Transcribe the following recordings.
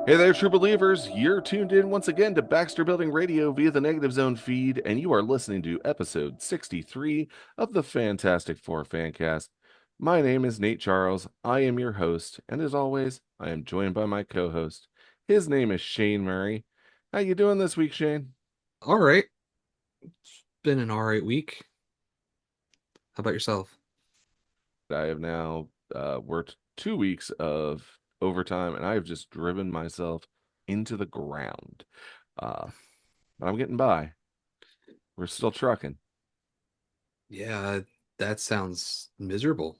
Hey there, true believers. You're tuned in once again to Baxter Building Radio via the Negative Zone feed, and you are listening to episode 63 of the Fantastic Four Fancast. My name is Nate Charles. I am your host, and as always, I am joined by my co-host. His name is Shane Murray. How you doing this week, Shane? All right. Been an all right week. How about yourself? I have now worked 2 weeks of overtime, and I have just driven myself into the ground. Uh, but I'm getting by. We're still trucking. Yeah, that sounds miserable.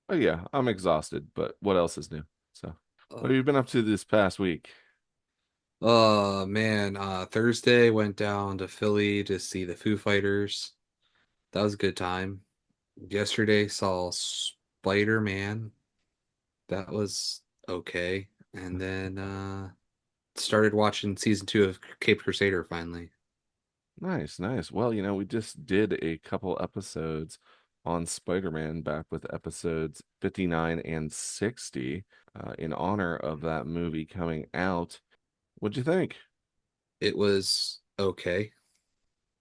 Oh yeah, I'm exhausted, but what else is new? So, what Uh, have you been up to this past week? oh man, Thursday went down to Philly to see the Foo Fighters. That was a good time. Yesterday saw Spider-Man. That was okay. And then started watching season 2 of Cape Crusader finally. Nice, nice. Well, we just did a couple episodes on Spider-Man back with episodes 59 and 60 in honor of that movie coming out. What'd you think? It was okay.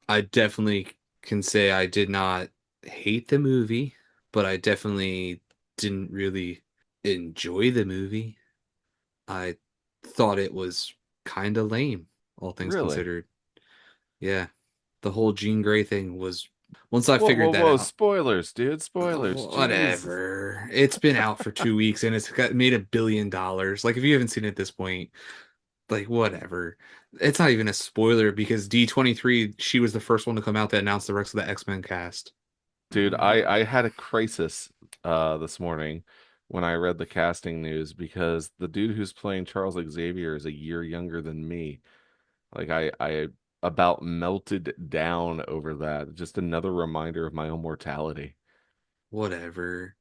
I definitely can say I did not hate the movie, but I definitely didn't really enjoy the movie. I thought it was kind of lame, all things Really? considered. Yeah, the whole Jean Grey thing was, once I Whoa, whoa, figured that whoa. out, Spoilers, dude. Spoilers. Jeez. whatever. It's been out for 2 weeks and it's got made $1 billion. Like, if you haven't seen it at this point, like, whatever. It's not even a spoiler because D23, she was the first one to come out that announced the rest of the X-Men cast. Dude, I had a crisis this morning when I read the casting news because the dude who's playing Charles Xavier is a year younger than me. Like I about melted down over that. Just another reminder of my own mortality. Whatever.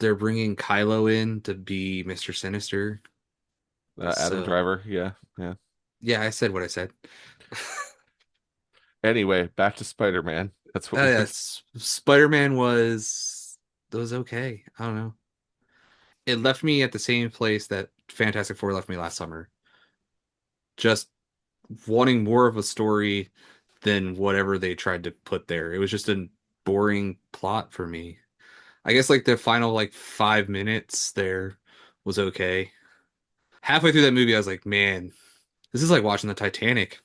They're bringing Kylo in to be Mr. Sinister. Adam So, Driver, yeah, yeah. yeah, I said what I said. Anyway, back to Spider-Man. That's what Oh, we were. yes. Spider-Man was okay. I don't know. It left me at the same place that Fantastic Four left me last summer. Just wanting more of a story than whatever they tried to put there. It was just a boring plot for me. I guess like the final like 5 minutes there was okay. Halfway through that movie, I was like, man, this is like watching the Titanic.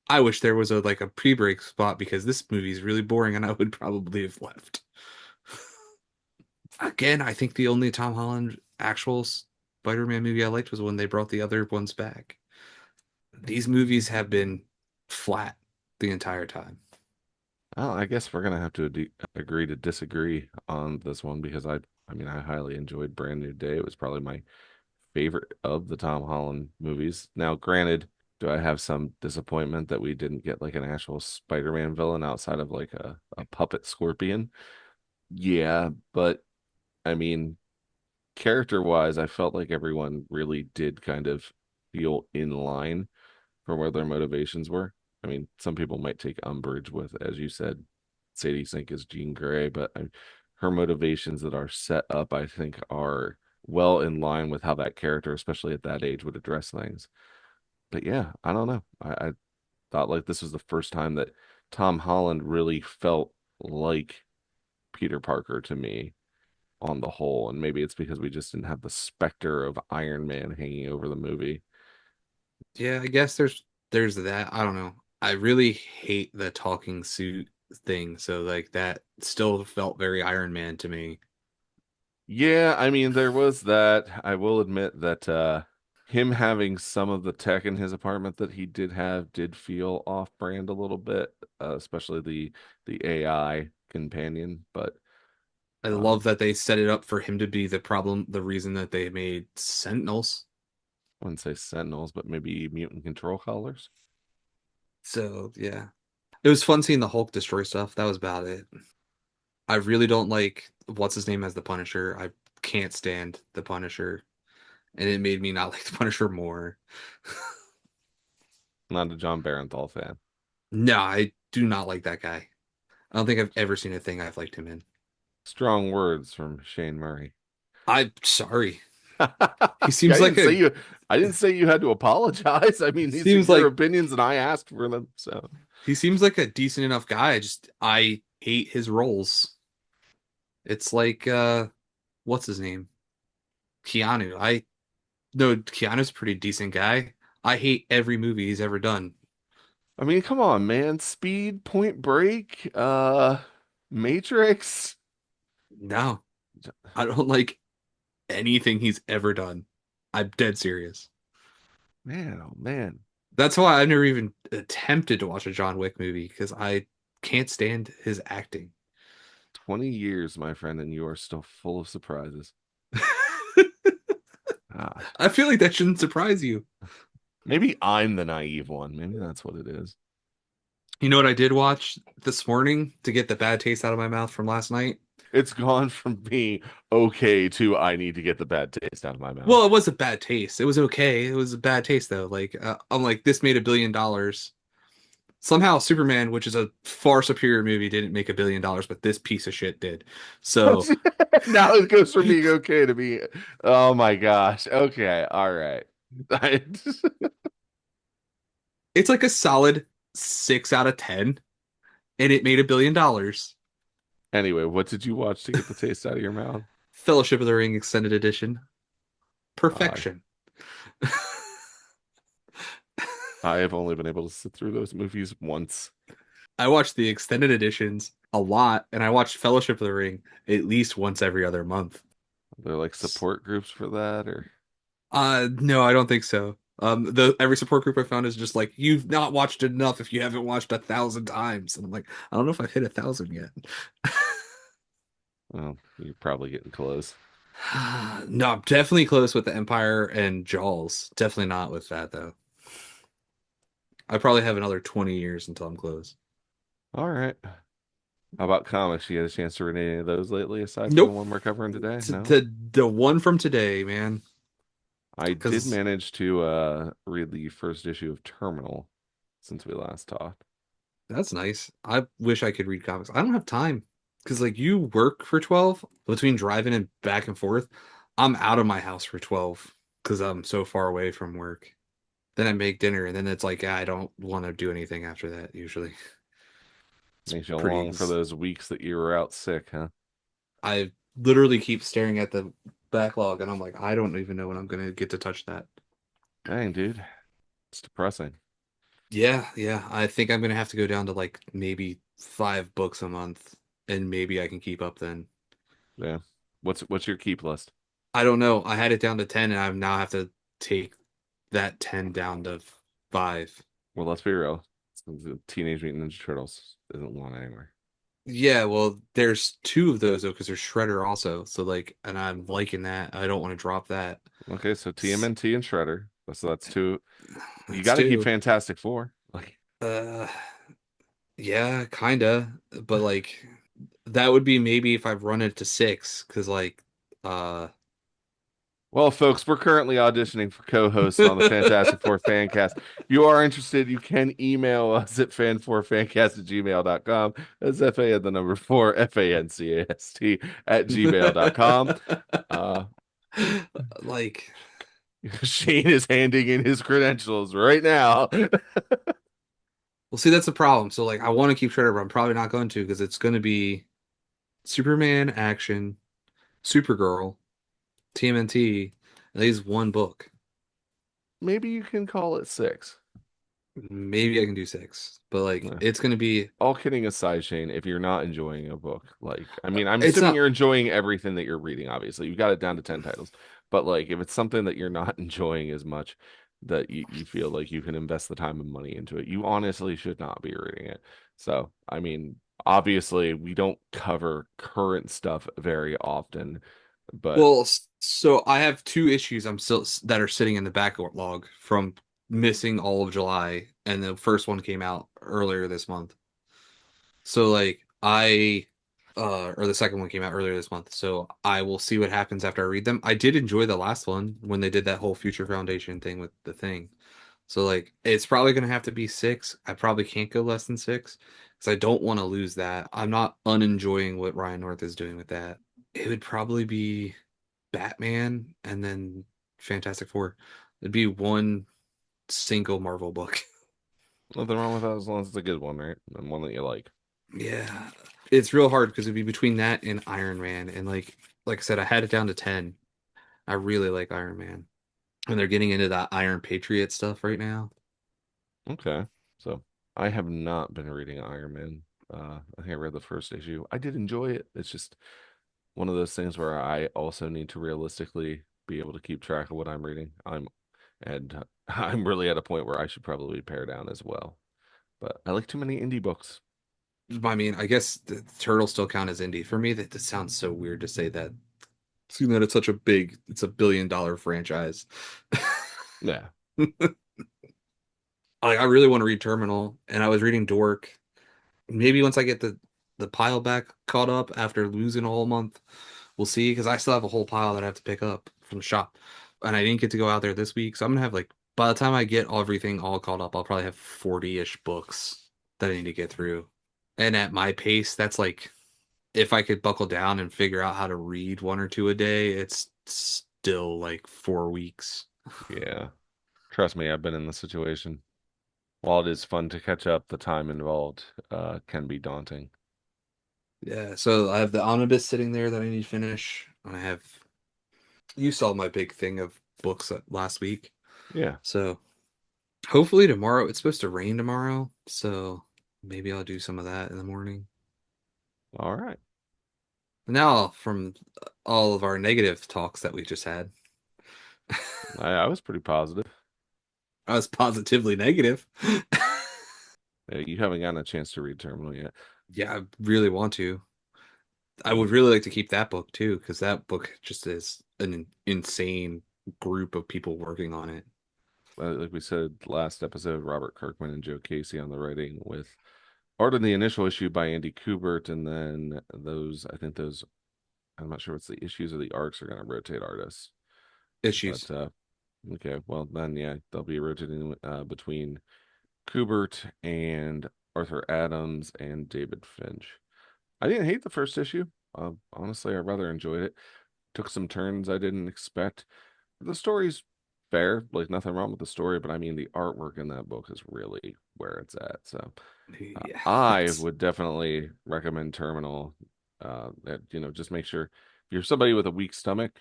I wish there was a pre-break spot because this movie is really boring and I would probably have left. Again, I think the only Tom Holland actual Spider-Man movie I liked was when they brought the other ones back. These movies have been flat the entire time. Well, I guess we're gonna have to agree to disagree on this one because I mean, I highly enjoyed Brand New Day. It was probably my favorite of the Tom Holland movies. Now, granted, do I have some disappointment that we didn't get like an actual Spider-Man villain outside of like a puppet scorpion? Yeah, but I mean, character-wise, I felt like everyone really did kind of feel in line for where their motivations were. I mean, some people might take umbrage with, as you said, Sadie Sink is Jean Grey, but her motivations that are set up, I think, are well in line with how that character, especially at that age, would address things. But yeah, I don't know. I thought like this was the first time that Tom Holland really felt like Peter Parker to me on the whole. And maybe it's because we just didn't have the specter of Iron Man hanging over the movie. Yeah, I guess there's that. I don't know. I really hate the talking suit thing, so like that still felt very Iron Man to me. Yeah, I mean, there was that. I will admit that him having some of the tech in his apartment that he did have did feel off-brand a little bit, especially the AI companion. But I love um, that they set it up for him to be the problem, the reason that they made Sentinels. I wouldn't say Sentinels, but maybe mutant control collars. So yeah, it was fun seeing the Hulk destroy stuff. That was about it. I really don't like what's his name as the Punisher. I can't stand the Punisher, and it made me not like the Punisher more. Not a John Barenthal fan. No, I do not like that guy. I don't think I've ever seen a thing I've liked him in. Strong words from Shane Murray. I'm sorry. He Yeah, seems like a I didn't say you had to apologize. I mean, these are seems your like opinions and I asked for them. So he seems like a decent enough guy. I hate his roles. It's like what's his name? Keanu. I no Keanu's a pretty decent guy. I hate every movie he's ever done. I mean, come on, man. Speed, Point Break, Matrix. No, I don't like anything he's ever done. I'm dead serious. Man, oh man. That's why I've never even attempted to watch a John Wick movie because I can't stand his acting. 20 years, my friend, and you are still full of surprises. Gosh. I feel like that shouldn't surprise you. Maybe I'm the naive one. Maybe that's what it is. You know what I did watch this morning to get the bad taste out of my mouth from last night? It's gone from being okay to I need to get the bad taste out of my mouth. Well, it was a bad taste. It was okay. It was a bad taste though. Like I'm like this made $1 billion. Somehow Superman, which is a far superior movie, didn't make $1 billion, but this piece of shit did. So Now it goes from being okay to being, oh my gosh. Okay. All right. it's like a solid 6 out of 10, and it made $1 billion. Anyway, what did you watch to get the taste out of your mouth? Fellowship of the Ring Extended Edition. I Perfection. I have only been able to sit through those movies once. I watched the extended editions a lot, and I watched Fellowship of the Ring at least once every other month. They're like support groups for that, or No, I don't think so. The every support group I found is just like you've not watched enough if you haven't watched 1,000 times, and I'm like, I don't know if I've hit 1,000 yet. well, you're probably getting close. No, I'm definitely close with the Empire and Jaws. Definitely not with that though. I probably have another 20 years until I'm close. All right. How about comics? You had a chance to read any of those lately, aside from the Nope. one we're covering today? No? The one from today, man. I did Because manage to read the first issue of Terminal since we last talked. that's nice. I wish I could read comics. I don't have time because like you work for 12 between driving and back and forth. I'm out of my house for 12 because I'm so far away from work. Then I make dinner and then it's like I don't want to do anything after that usually. It's Makes you pretty long for those weeks that you were out sick, huh? I literally keep staring at the backlog and I'm like I don't even know when I'm gonna get to touch that. Dang, dude. It's depressing. Yeah, yeah. I think I'm gonna have to go down to like maybe 5 books a month and maybe I can keep up then. Yeah. What's your keep list? I don't know. I had it down to 10 and I now have to take that 10 down to 5. Well, let's be real. The Teenage Mutant Ninja Turtles isn't long anymore. Yeah, well, there's two of those though, because there's Shredder also. So like, and I'm liking that. I don't want to drop that. Okay, so S- TMNT and Shredder. So that's two. You That's got to keep two. Fantastic Four. Like, Uh, yeah, kinda. But like, that would be maybe if I've run it to 6, because like, uh, well, folks, we're currently auditioning for co-hosts on the Fantastic Four Fancast. If you are interested, you can email us at fan4fancast@gmail.com. That's FA at the number 4, FANCAST at gmail.com. Uh, like, Shane is handing in his credentials right now. well, see, that's the problem. So like, I want to keep Shredder, but I'm probably not going to because it's going to be Superman action, Supergirl, TMNT, and these one book. Maybe you can call it 6. Maybe I can do 6, but like Yeah. it's gonna be. All kidding aside, Shane, if you're not enjoying a book, like, I mean, I'm It's assuming not. you're enjoying everything that you're reading, obviously. You got it down to 10 titles. But, like, if it's something that you're not enjoying as much that you feel like you can invest the time and money into it, you honestly should not be reading it. So, I mean, obviously, we don't cover current stuff very often, but Well, so I have two issues I'm still that are sitting in the backlog from missing all of July, and the first one came out earlier this month. So like or the second one came out earlier this month. So I will see what happens after I read them. I did enjoy the last one when they did that whole Future Foundation thing with the thing. So like it's probably gonna have to be 6. I probably can't go less than 6 because I don't want to lose that. I'm not unenjoying what Ryan North is doing with that. It would probably be. Batman and then Fantastic Four. It'd be one single Marvel book. Nothing wrong with that as long as it's a good one, right? And one that you like. Yeah. It's real hard because it'd be between that and Iron Man. And like I said, I had it down to 10. I really like Iron Man. And they're getting into that Iron Patriot stuff right now. Okay. So I have not been reading Iron Man. I think I read the first issue. I did enjoy it. It's just one of those things where I also need to realistically be able to keep track of what I'm reading. I'm really at a point where I should probably pare down as well. But I like too many indie books. I mean, I guess the Turtles still count as indie. For me, that sounds so weird to say that. Seeing that it's such a big, it's $1 billion franchise. Yeah. I really want to read Terminal, and I was reading Dork. Maybe once I get the pile back caught up after losing a whole month, we'll see. Because I still have a whole pile that I have to pick up from the shop, and I didn't get to go out there this week, so I'm gonna have like by the time I get everything all caught up, I'll probably have 40-ish books that I need to get through. And at my pace, that's like if I could buckle down and figure out how to read one or two a day, it's still like 4 weeks. Yeah. Trust me, I've been in the situation. While it is fun to catch up, the time involved can be daunting. Yeah, so I have the omnibus sitting there that I need to finish. I have you saw my big thing of books last week. Yeah. So hopefully tomorrow it's supposed to rain tomorrow, so maybe I'll do some of that in the morning. All right. Now from all of our negative talks that we just had, I was pretty positive. I was positively negative. You haven't gotten a chance to read Terminal yet. Yeah, I really want to. I would Mm. really like to keep that book too, because that book just is an insane group of people working on it. Like we said last episode, Robert Kirkman and Joe Casey on the writing with art in the initial issue by Andy Kubert, and then I think those, I'm not sure what's the issues or the arcs are going to rotate artists. Issues. But okay, well then, yeah, they'll be rotating between Kubert and Arthur Adams and David Finch. I didn't hate the first issue. Honestly, I rather enjoyed it. Took some turns I didn't expect. The story's fair, like nothing wrong with the story, but I mean the artwork in that book is really where it's at. So Yeah, I it's would definitely recommend Terminal. That just make sure if you're somebody with a weak stomach,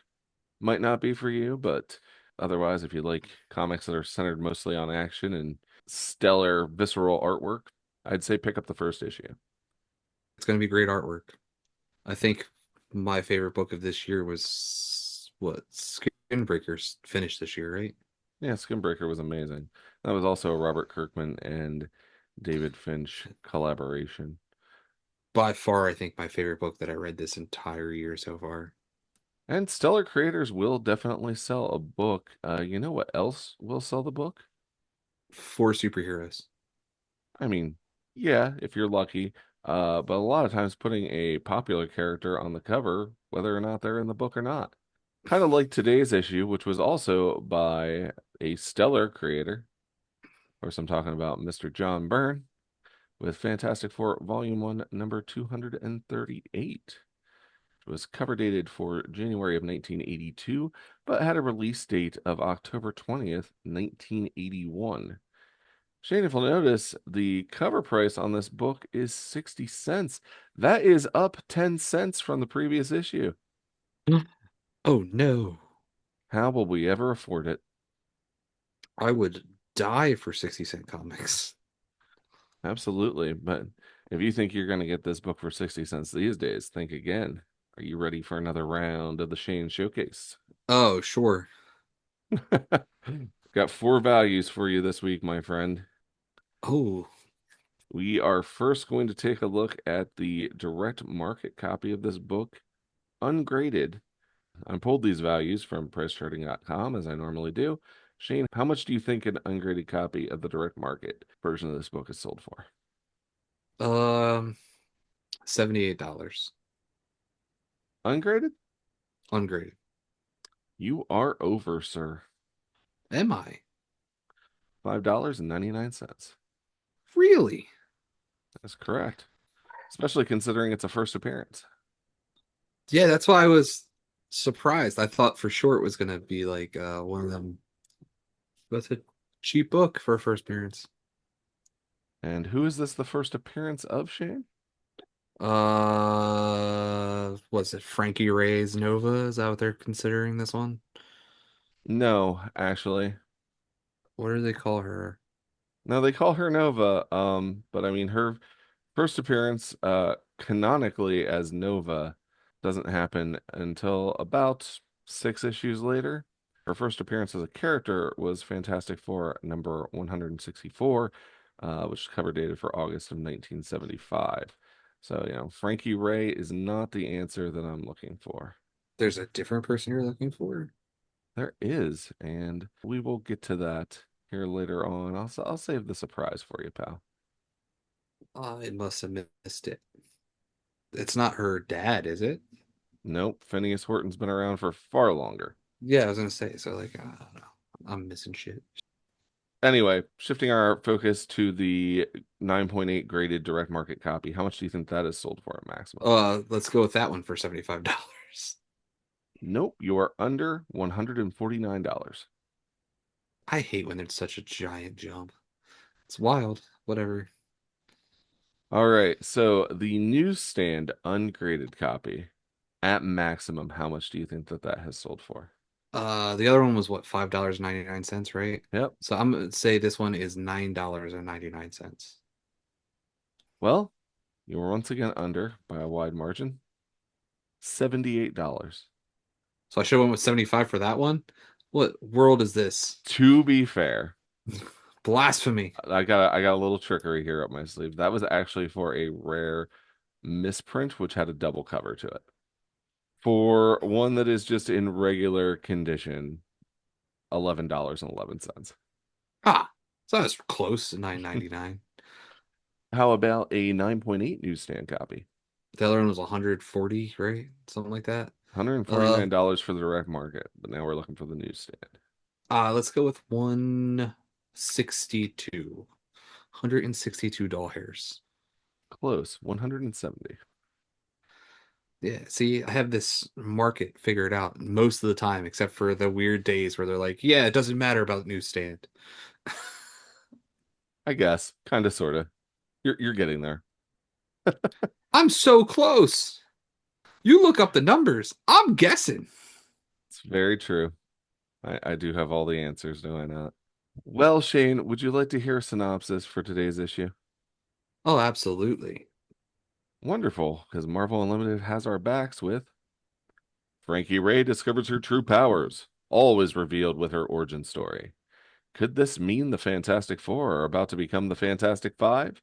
might not be for you, but otherwise, if you like comics that are centered mostly on action and stellar visceral artwork, I'd say pick up the first issue. going to be great artwork. I think my favorite book of this year was what Skin Breakers finished this year, right? Yeah, Skinbreaker was amazing. That was also a Robert Kirkman and David Finch collaboration. By far, I think my favorite book that I read this entire year so far. And stellar creators will definitely sell a book. You know what else will sell the book? Four superheroes. I mean, yeah, if you're lucky. But a lot of times putting a popular character on the cover, whether or not they're in the book or not. Kind of like today's issue, which was also by a stellar creator. Of course, I'm talking about Mr. John Byrne with Fantastic Four Volume 1, number 238. It was cover dated for January of 1982, but had a release date of October 20th, 1981. Shane, if you'll notice, the cover price on this book is 60 cents. That is up 10 cents from the previous issue. Oh no. How will we ever afford it? I would die for 60-cent comics. Absolutely. But if you think you're going to get this book for 60 cents these days, think again. Are you ready for another round of the Shane Showcase? Oh, sure. Got four values for you this week, my friend. Oh, We are first going to take a look at the direct market copy of this book, ungraded. I pulled these values from pricecharting.com as I normally do. Shane, how much do you think an ungraded copy of the direct market version of this book is sold for? um, $78. Ungraded? Ungraded. You are over, sir. Am I? $5.99. Really? That's correct. Especially considering it's a first appearance. Yeah, that's why I was. surprised. I thought for sure it was gonna be like one of them. That's a cheap book for a first appearance. And who is this the first appearance of, Shane? What's it? Frankie Raye's Nova? Is that what they're considering this one? No, actually. What do they call her? No, they call her Nova. But I mean her first appearance canonically as Nova doesn't happen until about 6 issues later. Her first appearance as a character was Fantastic Four number 164, which is cover dated for August of 1975. So, Frankie Raye is not the answer that I'm looking for. There's a different person you're looking for? There is, and we will get to that here later on. I'll save the surprise for you, pal. I must have missed it. It's not her dad, is it? Nope, Phineas Horton's been around for far longer. Yeah, I was gonna say. So like, I don't know. I'm missing shit. Anyway, shifting our focus to the 9.8 graded direct market copy, how much do you think that is sold for at maximum? Let's go with that one for $75. Nope, you are under $149. I hate when there's such a giant jump. It's wild. Whatever. All right, so the newsstand ungraded copy at maximum, how much do you think that that has sold for? The other one was what, $5.99, right? Yep. So I'm gonna say this one is $9.99. Well, you were once again under by a wide margin, $78. So I should have went with 75 for that one. What world is this? To be fair, Blasphemy. I got a little trickery here up my sleeve. That was actually for a rare misprint, which had a double cover to it. For one that is just in regular condition, $11.11. Ah, so that's close to 9.99. How about a 9.8 newsstand copy? The other one was 140, right? Something like that. Uh, $149 for the direct market, but now we're looking for the newsstand. let's go with 162. $162 hairs. Close, 170. Yeah, see, I have this market figured out most of the time, except for the weird days where they're like, yeah, it doesn't matter about newsstand. I guess, kind of, sort of. You're getting there. I'm so close. You look up the numbers. I'm guessing. It's very true. I do have all the answers, do I not? Well, Shane, would you like to hear a synopsis for today's issue? Oh, absolutely. Wonderful, because Marvel Unlimited has our backs with Frankie Raye discovers her true powers, always revealed with her origin story. Could this mean the Fantastic Four are about to become the Fantastic Five?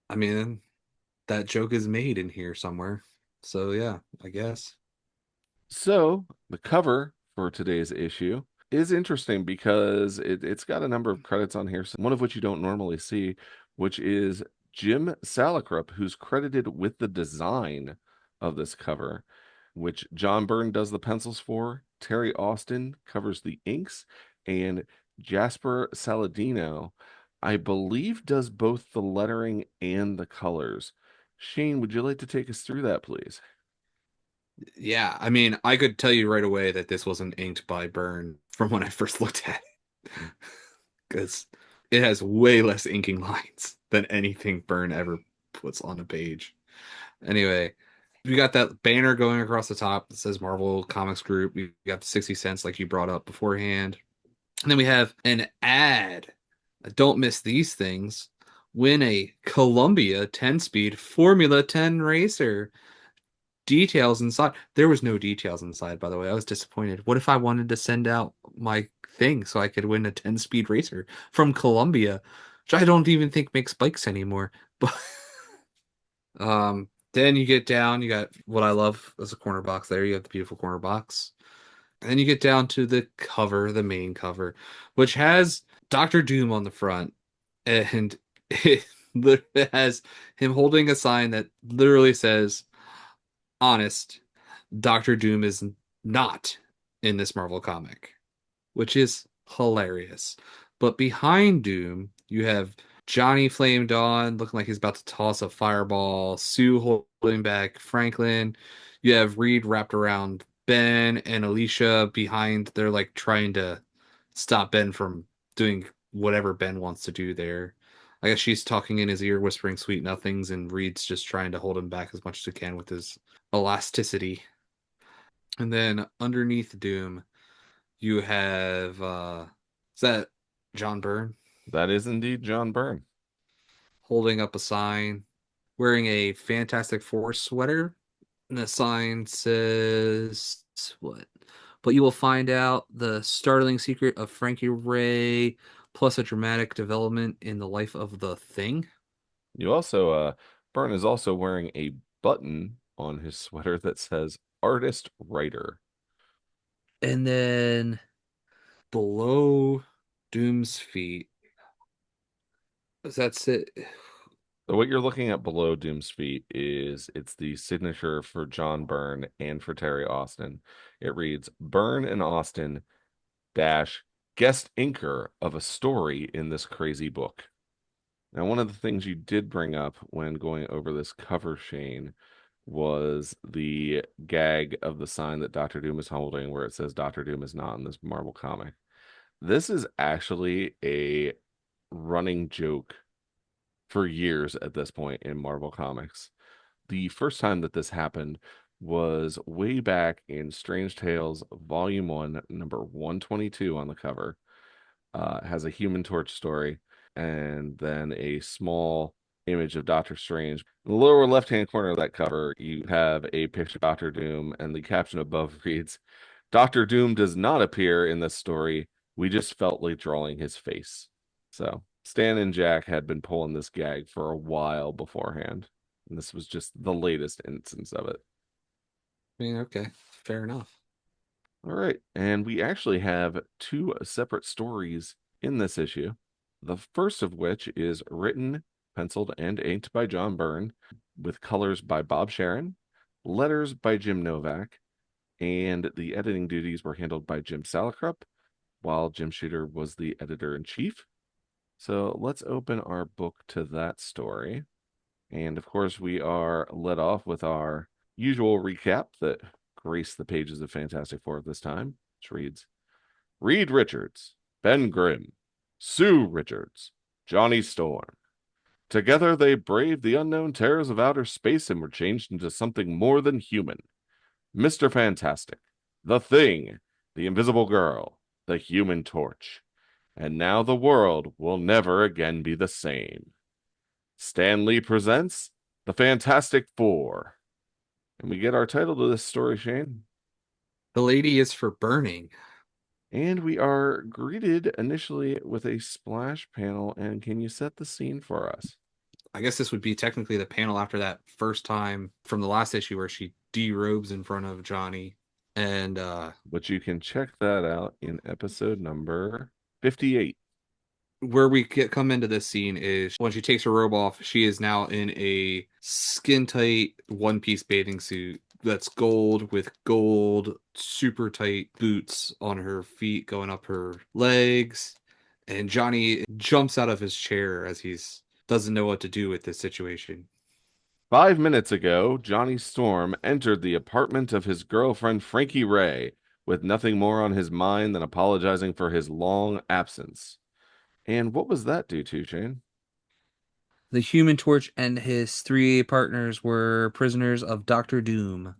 I mean, that joke is made in here somewhere. So yeah, I guess. So, the cover for today's issue is interesting because it's got a number of credits on here, one of which you don't normally see, which is Jim Salicrup, who's credited with the design of this cover, which John Byrne does the pencils for, Terry Austin covers the inks, and Jasper Saladino, I believe, does both the lettering and the colors. Shane, would you like to take us through that, please? Yeah, I mean, I could tell you right away that this wasn't inked by Byrne from when I first looked at it. Because it has way less inking lines than anything Byrne ever puts on a page. Anyway, we got that banner going across the top that says Marvel Comics Group. We got the 60 cents like you brought up beforehand. And then we have an ad. Don't miss these things. Win a Columbia 10-speed Formula 10 racer. Details inside. There was no details inside, by the way. I was disappointed. What if I wanted to send out my thing so I could win a 10-speed racer from Columbia, which I don't even think makes bikes anymore. But then you get down, you got what I love as a corner box there. You have the beautiful corner box. And then you get down to the cover, the main cover, which has Doctor Doom on the front. And it literally has him holding a sign that literally says, honest, Doctor Doom is not in this Marvel comic, which is hilarious. But behind Doom, you have Johnny Flame Dawn looking like he's about to toss a fireball, Sue holding back Franklin. You have Reed wrapped around Ben and Alicia behind. They're like trying to stop Ben from doing whatever Ben wants to do there. I guess she's talking in his ear, whispering sweet nothings, and Reed's just trying to hold him back as much as he can with his elasticity. And then underneath Doom, you have is that John Byrne That is indeed John Byrne. holding up a sign, wearing a Fantastic Four sweater. And the sign says what? But you will find out the startling secret of Frankie Raye, plus a dramatic development in the life of the Thing. You also, Byrne is also wearing a button on his sweater that says artist writer. And then below Doom's feet, that's it. So what you're looking at below Doom's feet is it's the signature for John Byrne and for Terry Austin. It reads Byrne and Austin dash guest inker of a story in this crazy book. Now, one of the things you did bring up when going over this cover, Shane, was the gag of the sign that Doctor Doom is holding where it says Doctor Doom is not in this Marvel comic. This is actually a running joke for years at this point in Marvel Comics. The first time that this happened was way back in Strange Tales Volume 1, number 122 on the cover. Has a Human Torch story and then a small image of Doctor Strange. In the lower left-hand corner of that cover, you have a picture of Doctor Doom, and the caption above reads, Doctor Doom does not appear in this story. We just felt like drawing his face. So Stan and Jack had been pulling this gag for a while beforehand, and this was just the latest instance of it. I mean, okay, fair enough. All right, and we actually have two separate stories in this issue. The first of which is written, penciled, and inked by John Byrne, with colors by Bob Sharon, letters by Jim Novak, and the editing duties were handled by Jim Salicrup, while Jim Shooter was the editor in chief. So let's open our book to that story. And of course, we are led off with our usual recap that graced the pages of Fantastic Four at this time, which reads Reed Richards, Ben Grimm, Sue Richards, Johnny Storm. Together they braved the unknown terrors of outer space and were changed into something more than human. Mr. Fantastic, the Thing, the Invisible Girl, the Human Torch. And now the world will never again be the same. Stan Lee presents The Fantastic Four. And we get our title to this story, Shane. The lady is for burning. And we are greeted initially with a splash panel. And can you set the scene for us? I guess this would be technically the panel after that first time from the last issue where she derobes in front of Johnny. And But you can check that out in episode number 58. where we come into this scene is when she takes her robe off, she is now in a skin tight one piece bathing suit that's gold with gold super tight boots on her feet going up her legs. And Johnny jumps out of his chair as he's doesn't know what to do with this situation. 5 minutes ago, Johnny Storm entered the apartment of his girlfriend Frankie Raye with nothing more on his mind than apologizing for his long absence. And what was that due to, Shane? The Human Torch and his three partners were prisoners of Doctor Doom.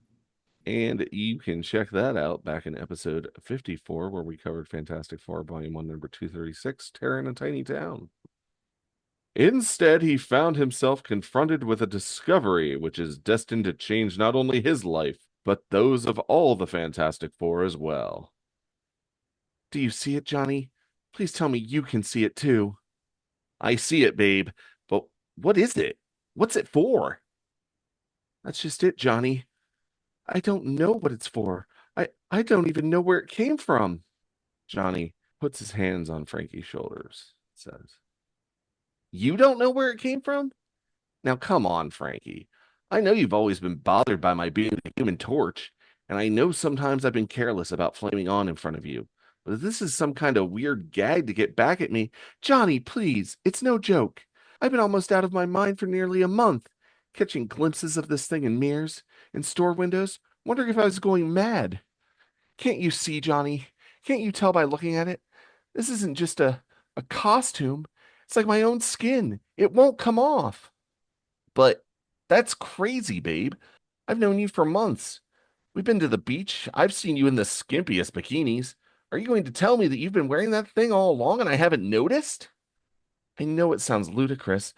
And you can check that out back in episode 54, where we covered Fantastic Four, Volume 1, number 236, Terror in a Tiny Town. Instead, he found himself confronted with a discovery which is destined to change not only his life, but those of all the Fantastic Four as well. Do you see it, Johnny? Please tell me you can see it too. I see it, babe, but what is it? What's it for? That's just it, Johnny. I don't know what it's for. I don't even know where it came from. Johnny puts his hands on Frankie's shoulders, says, You don't know where it came from? Now, come on, Frankie. I know you've always been bothered by my being the human torch, and I know sometimes I've been careless about flaming on in front of you. But if this is some kind of weird gag to get back at me, Johnny, please, it's no joke. I've been almost out of my mind for nearly a month, catching glimpses of this thing in mirrors, in store windows, wondering if I was going mad. Can't you see, Johnny? Can't you tell by looking at it? This isn't just a costume. It's like my own skin. It won't come off. But that's crazy, babe. I've known you for months. We've been to the beach. I've seen you in the skimpiest bikinis. Are you going to tell me that you've been wearing that thing all along and I haven't noticed? I know it sounds ludicrous,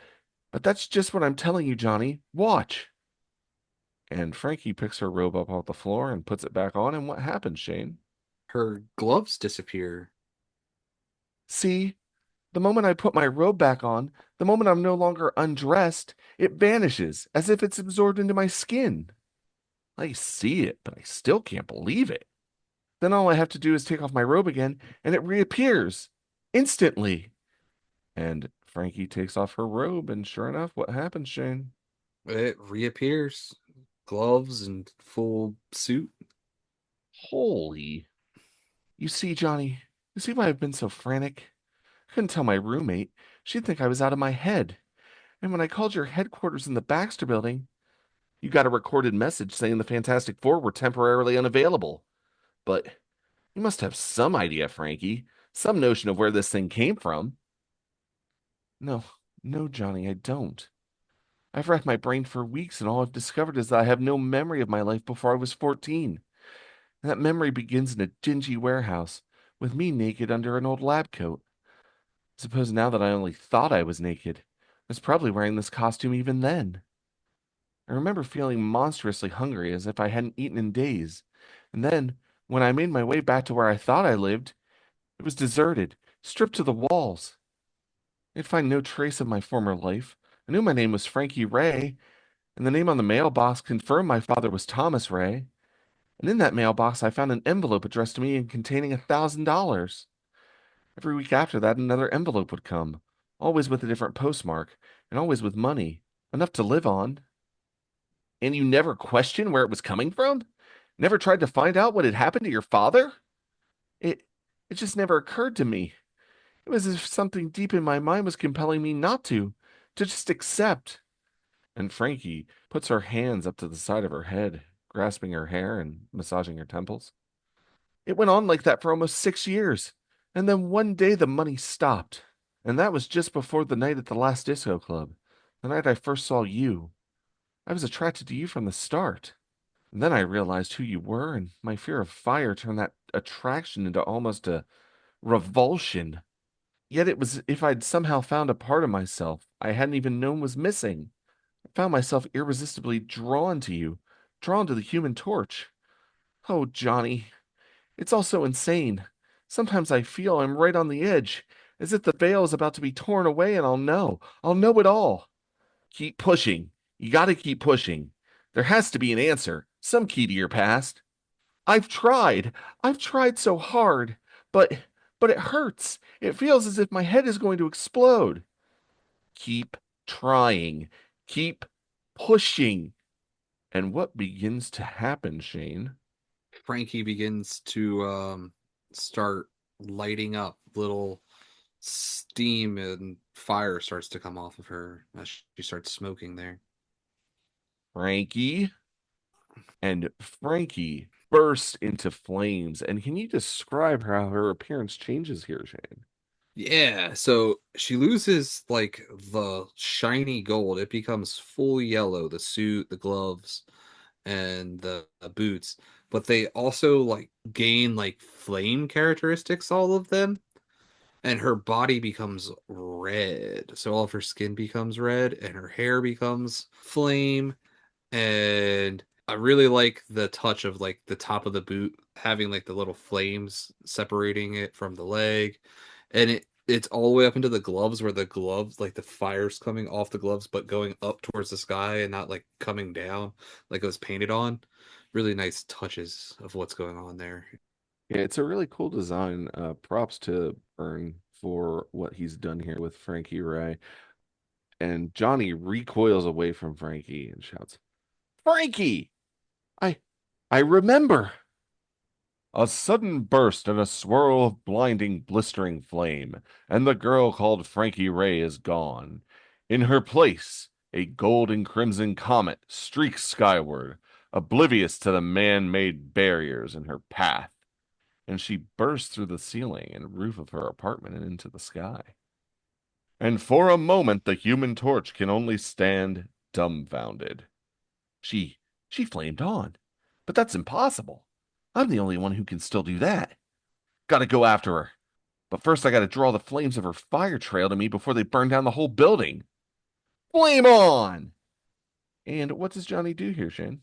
but that's just what I'm telling you, Johnny. Watch. And Frankie picks her robe up off the floor and puts it back on, and what happens, Shane? Her gloves disappear. See, the moment I put my robe back on, the moment I'm no longer undressed, it vanishes as if it's absorbed into my skin. I see it, but I still can't believe it. Then all I have to do is take off my robe again, and it reappears instantly. And Frankie takes off her robe, and sure enough, what happens, Shane? It reappears. Gloves and full suit. Holy. You see, Johnny, you see why I've been so frantic? I couldn't tell my roommate. She'd think I was out of my head. And when I called your headquarters in the Baxter building, you got a recorded message saying the Fantastic Four were temporarily unavailable. But you must have some idea, Frankie, some notion of where this thing came from. No, no, Johnny, I don't. I've racked my brain for weeks, and all I've discovered is that I have no memory of my life before I was 14. And that memory begins in a dingy warehouse, with me naked under an old lab coat. Suppose now that I only thought I was naked, I was probably wearing this costume even then. I remember feeling monstrously hungry as if I hadn't eaten in days. And then, when I made my way back to where I thought I lived, it was deserted, stripped to the walls. I'd find no trace of my former life. I knew my name was Frankie Raye, and the name on the mailbox confirmed my father was Thomas Raye. And in that mailbox, I found an envelope addressed to me and containing $1,000. Every week after that, another envelope would come, always with a different postmark, and always with money, enough to live on. And you never questioned where it was coming from? Never tried to find out what had happened to your father? It it just never occurred to me. It was as if something deep in my mind was compelling me not to just accept. And Frankie puts her hands up to the side of her head, grasping her hair and massaging her temples. It went on like that for almost 6 years. And then one day the money stopped. And that was just before the night at the last disco club, the night I first saw you. I was attracted to you from the start. And then I realized who you were, and my fear of fire turned that attraction into almost a revulsion. Yet it was as if I'd somehow found a part of myself I hadn't even known was missing. I found myself irresistibly drawn to you, drawn to the human torch. Oh, Johnny, it's all so insane. Sometimes I feel I'm right on the edge, as if the veil is about to be torn away and I'll know it all. Keep pushing. You gotta keep pushing. There has to be an answer, some key to your past. I've tried. I've tried so hard, but but it hurts. It feels as if my head is going to explode. Keep trying. Keep pushing. And what begins to happen, Shane? Frankie begins to start lighting up. Little steam and fire starts to come off of her as she starts smoking there. Frankie and Frankie bursts into flames. And can you describe how her appearance changes here, Shane? Yeah, so she loses like the shiny gold. It becomes full yellow, the suit, the gloves, and the boots. But they also like gain like flame characteristics, all of them. And her body becomes red. So all of her skin becomes red and her hair becomes flame. And I really like the touch of like the top of the boot having like the little flames separating it from the leg. And it's all the way up into the gloves where the gloves like the fire's coming off the gloves but going up towards the sky and not like coming down like it was painted on. Really nice touches of what's going on there. Yeah, it's a really cool design. Props to Byrne for what he's done here with Frankie Ray. And Johnny recoils away from Frankie and shouts, Frankie! I I remember. A sudden burst and a swirl of blinding, blistering flame, and the girl called Frankie Ray is gone. In her place, a gold and crimson comet streaks skyward, oblivious to the man-made barriers in her path, and she burst through the ceiling and roof of her apartment and into the sky. And for a moment, the Human Torch can only stand dumbfounded. She she flamed on. But that's impossible. I'm the only one who can still do that. Gotta go after her. But first I gotta draw the flames of her fire trail to me before they burn down the whole building. Flame on! And what does Johnny do here, Shane?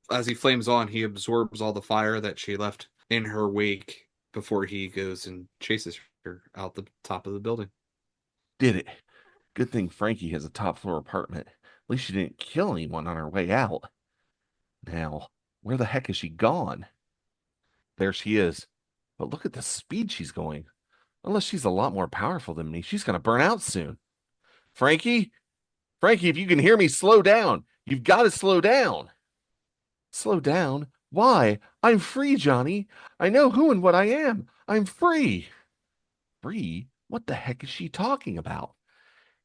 As he flames on, he absorbs all the fire that she left in her wake before he goes and chases her out the top of the building. Did it. Good thing Frankie has a top floor apartment. At least she didn't kill anyone on her way out. Now, where the heck is she gone? There she is. But look at the speed she's going. Unless she's a lot more powerful than me, she's gonna burn out soon. Frankie? Frankie, if you can hear me, slow down. You've got to slow down. Slow down? Why? I'm free, Johnny. I know who and what I am. I'm free. Free? What the heck is she talking about?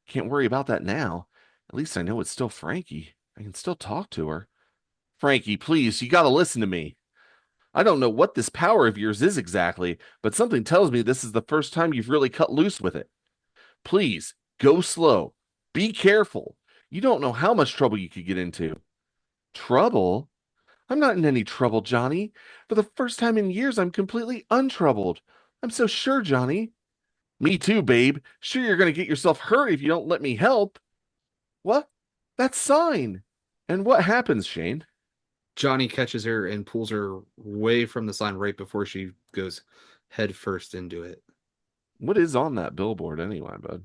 Can't worry about that now. At least I know it's still Frankie. I can still talk to her. Frankie, please, you got to listen to me. I don't know what this power of yours is exactly, but something tells me this is the first time you've really cut loose with it. Please, go slow. Be careful. You don't know how much trouble you could get into. Trouble? I'm not in any trouble, Johnny. For the first time in years, I'm completely untroubled. I'm so sure, Johnny. Me too, babe. Sure, you're going to get yourself hurt if you don't let me help. What? That's sign. And what happens, Shane? Johnny catches her and pulls her away from the sign right before she goes head first into it. What is on that billboard anyway, bud?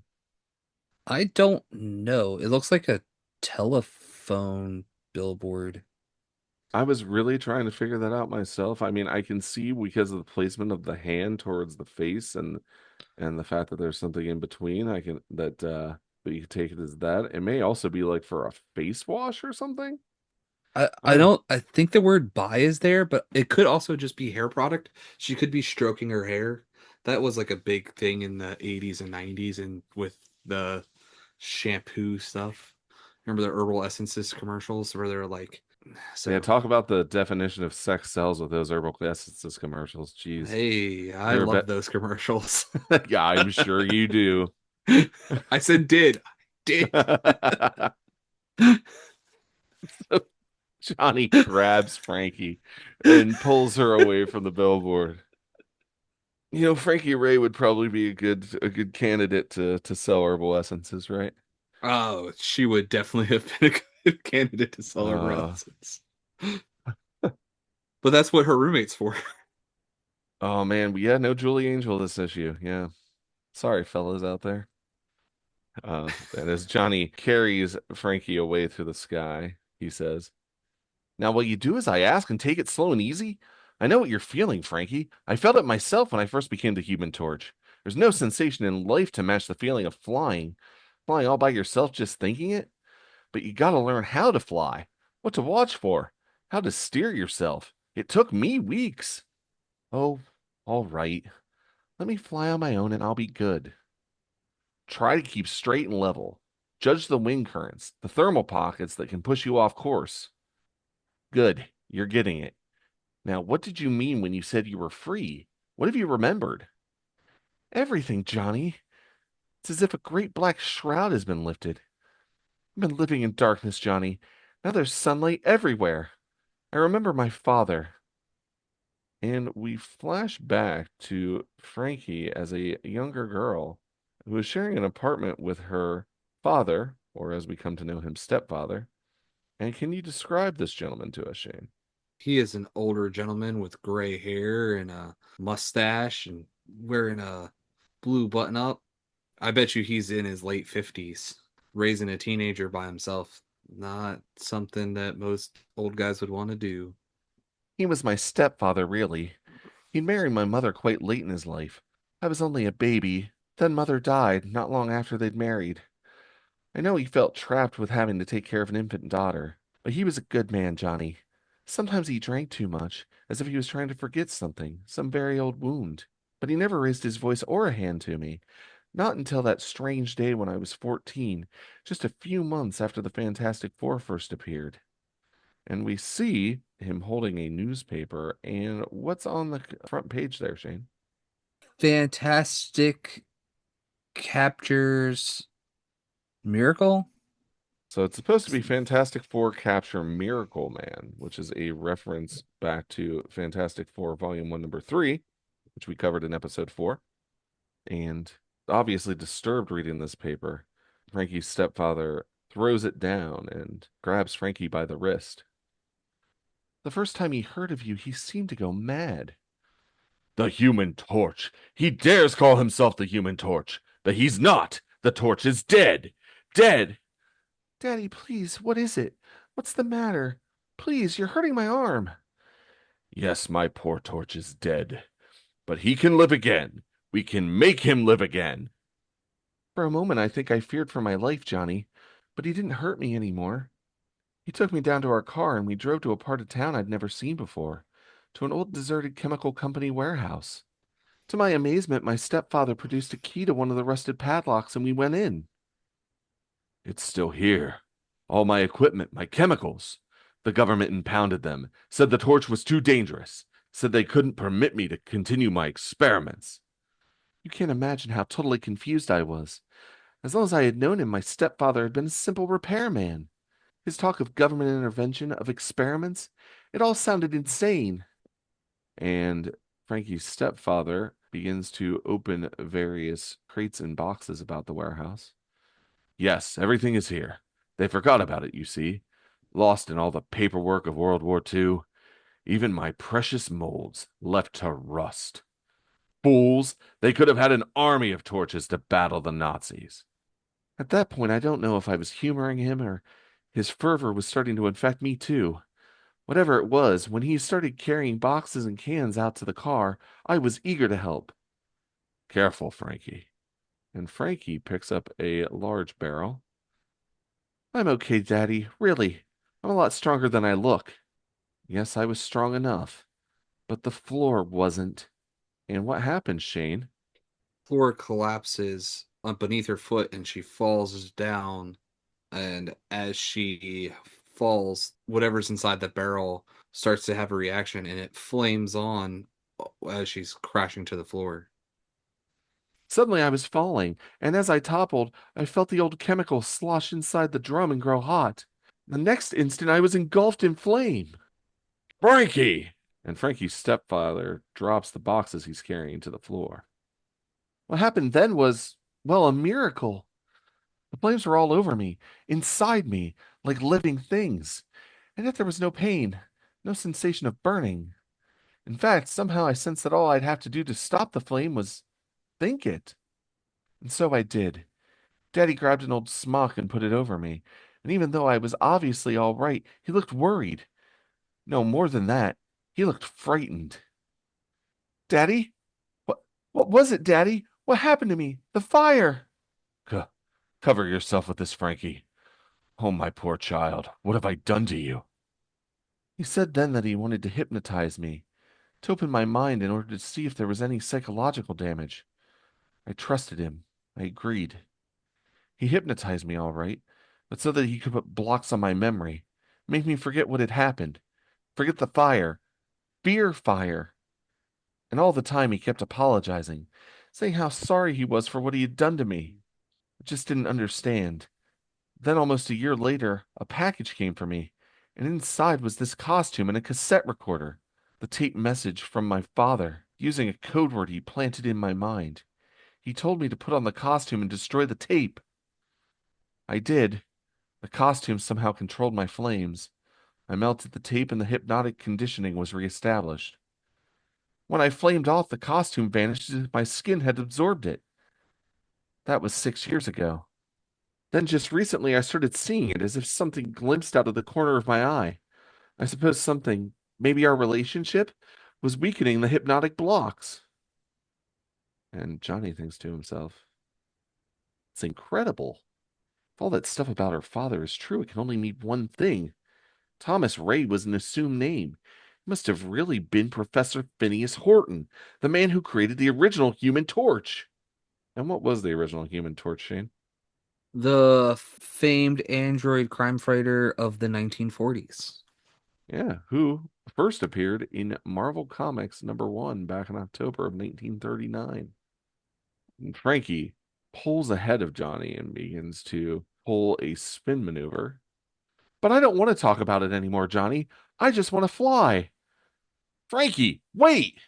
I don't know. It looks like a telephone billboard. I was really trying to figure that out myself. I mean, I can see because of the placement of the hand towards the face and the fact that there's something in between, I can but you can take it as that. It may also be like for a face wash or something. I I don't don't I think the word "buy" is there, but it could also just be hair product. She could be stroking her hair. That was like a big thing in the 80s and 90s and with the shampoo stuff. Remember the herbal essences commercials where they're like, Yeah, so talk about the definition of sex sells with those herbal essences commercials. Jeez. hey, I They're a love bit those commercials. yeah, I'm sure you do. I said did. Did. Johnny grabs Frankie and pulls her away from the billboard. You know, Frankie Raye would probably be a good candidate to sell herbal essences, right? Oh, she would definitely have been a good candidate to sell her Uh relatives. But that's what her roommate's for. oh man, we had no Julie Angel this issue. Yeah. Sorry, fellas out there. And as Johnny carries Frankie away through the sky, he says, now, will you do as I ask and take it slow and easy? I know what you're feeling, Frankie. I felt it myself when I first became the Human Torch. There's no sensation in life to match the feeling of flying. Flying all by yourself just thinking it? But you gotta learn how to fly, what to watch for, how to steer yourself. It took me weeks. Oh, all right. Let me fly on my own and I'll be good. Try to keep straight and level. Judge the wind currents, the thermal pockets that can push you off course. Good, you're getting it. Now, what did you mean when you said you were free? What have you remembered? Everything, Johnny. It's as if a great black shroud has been lifted. I've been living in darkness, Johnny. Now there's sunlight everywhere. I remember my father. And we flash back to Frankie as a younger girl who is sharing an apartment with her father, or as we come to know him, stepfather. And can you describe this gentleman to us, Shane? He is an older gentleman with gray hair and a mustache and wearing a blue button up. I bet you he's in his late 50s, raising a teenager by himself. Not something that most old guys would want to do. He was my stepfather, really. He married my mother quite late in his life. I was only a baby. Then mother died not long after they'd married. I know he felt trapped with having to take care of an infant daughter, but he was a good man, Johnny. Sometimes he drank too much, as if he was trying to forget something, some very old wound. But he never raised his voice or a hand to me. Not until that strange day when I was 14, just a few months after the Fantastic Four first appeared. And we see him holding a newspaper. And what's on the front page there, Shane? Fantastic captures Miracle. So it's supposed to be Fantastic Four Capture Miracle Man, which is a reference back to Fantastic Four Volume 1, Number 3, which we covered in episode 4. And obviously disturbed reading this paper, Frankie's stepfather throws it down and grabs Frankie by the wrist. The first time he heard of you, he seemed to go mad. The Human Torch. He dares call himself the Human Torch, but he's not. The Torch is dead. Dead. Daddy, please, what is it? What's the matter? Please, you're hurting my arm. Yes, my poor Torch is dead, but he can live again. We can make him live again. For a moment, I think I feared for my life, Johnny, but he didn't hurt me anymore. He took me down to our car and we drove to a part of town I'd never seen before, to an old deserted chemical company warehouse. To my amazement, my stepfather produced a key to one of the rusted padlocks and we went in. It's still here. All my equipment, my chemicals. The government impounded them, said the torch was too dangerous, said they couldn't permit me to continue my experiments. You can't imagine how totally confused I was. As long as I had known him, my stepfather had been a simple repairman. His talk of government intervention, of experiments, it all sounded insane. And Frankie's stepfather begins to open various crates and boxes about the warehouse. Yes, everything is here. They forgot about it, you see. Lost in all the paperwork of World War II. Even my precious molds left to rust. Fools! They could have had an army of torches to battle the Nazis. At that point, I don't know if I was humoring him or his fervor was starting to infect me too. Whatever it was, when he started carrying boxes and cans out to the car, I was eager to help. Careful, Frankie. And Frankie picks up a large barrel. I'm okay, Daddy, really. I'm a lot stronger than I look. Yes, I was strong enough, but the floor wasn't. And what happened, Shane? Floor collapses beneath her foot and she falls down. And as she falls, whatever's inside the barrel starts to have a reaction and it flames on as she's crashing to the floor. Suddenly I was falling, and as I toppled, I felt the old chemical slosh inside the drum and grow hot. The next instant I was engulfed in flame. Frankie! And Frankie's stepfather drops the boxes he's carrying to the floor. What happened then was, well, a miracle. The flames were all over me, inside me, like living things. And yet there was no pain, no sensation of burning. In fact, somehow I sensed that all I'd have to do to stop the flame was think it. And so I did. Daddy grabbed an old smock and put it over me. And even though I was obviously all right, he looked worried. No, more than that, he looked frightened. Daddy? What what was it, Daddy? What happened to me? The fire. Co- Cover yourself with this, Frankie. Oh, my poor child, what have I done to you? He said then that he wanted to hypnotize me, to open my mind in order to see if there was any psychological damage. I trusted him. I agreed. He hypnotized me all right, but so that he could put blocks on my memory, make me forget what had happened, forget the fire, fear fire. And all the time he kept apologizing, saying how sorry he was for what he had done to me. I just didn't understand. Then, almost a year later, a package came for me, and inside was this costume and a cassette recorder, the tape message from my father, using a code word he planted in my mind. He told me to put on the costume and destroy the tape. I did. The costume somehow controlled my flames. I melted the tape and the hypnotic conditioning was reestablished. When I flamed off, the costume vanished as if my skin had absorbed it. That was 6 years ago. Then just recently I started seeing it as if something glimpsed out of the corner of my eye. I suppose something, maybe our relationship, was weakening the hypnotic blocks. And Johnny thinks to himself, it's incredible. If all that stuff about her father is true, it can only mean one thing. Thomas Ray was an assumed name. It must have really been Professor Phineas Horton, the man who created the original Human Torch. And what was the original Human Torch, Shane? The famed android crime fighter of the 1940s. Yeah, who first appeared in Marvel Comics #1 back in October of 1939. And Frankie pulls ahead of Johnny and begins to pull a spin maneuver. But I don't want to talk about it anymore, Johnny. I just want to fly. Frankie, wait!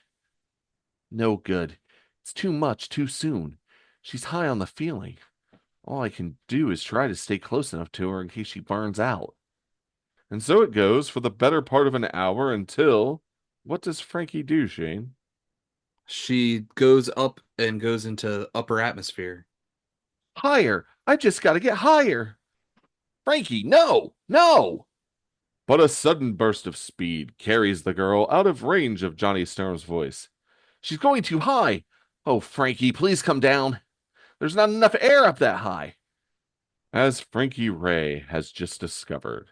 No good. It's too much too soon. She's high on the feeling. All I can do is try to stay close enough to her in case she burns out. And so it goes for the better part of an hour until. What does Frankie do, Shane? She goes up and goes into upper atmosphere. Higher! I just gotta get higher! Frankie, no! No! But a sudden burst of speed carries the girl out of range of Johnny Storm's voice. She's going too high! Oh, Frankie, please come down! There's not enough air up that high! As Frankie Raye has just discovered.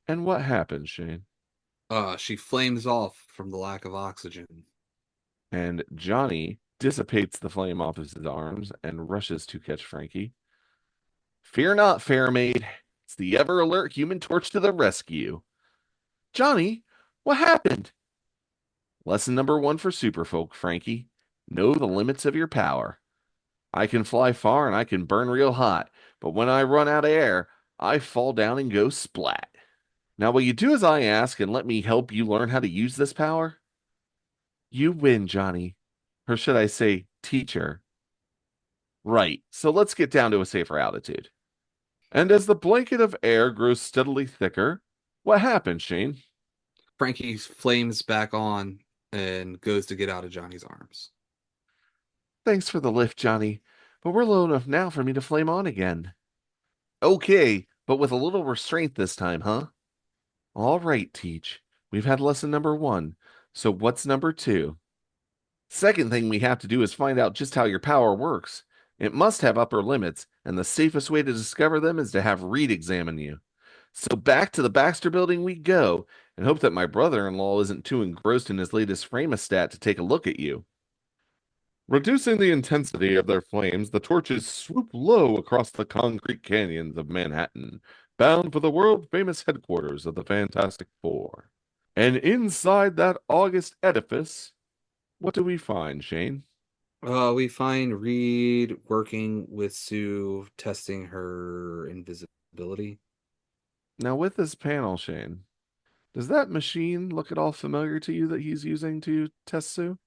And what happens, Shane? She flames off from the lack of oxygen. And Johnny dissipates the flame off his arms and rushes to catch Frankie. Fear not, fair maid. It's the ever alert Human Torch to the rescue. Johnny, what happened? Lesson #1 for superfolk, Frankie. Know the limits of your power. I can fly far and I can burn real hot, but when I run out of air, I fall down and go splat. Now, will you do as I ask and let me help you learn how to use this power? You win, Johnny. Or should I say, teacher? Right, so let's get down to a safer altitude. And as the blanket of air grows steadily thicker, what happens, Shane? Frankie flames back on and goes to get out of Johnny's arms. Thanks for the lift, Johnny, but we're low enough now for me to flame on again. Okay, but with a little restraint this time, huh? All right, Teach. We've had lesson #1, so what's #2? Second thing we have to do is find out just how your power works. It must have upper limits, and the safest way to discover them is to have Reed examine you. So back to the Baxter building we go, and hope that my brother-in-law isn't too engrossed in his latest framostat to take a look at you. Reducing the intensity of their flames, the torches swoop low across the concrete canyons of Manhattan, bound for the world-famous headquarters of the Fantastic Four. And inside that august edifice, what do we find, Shane? We find Reed working with Sue, testing her invisibility. Now, with this panel, Shane, does that machine look at all familiar to you that he's using to test Sue?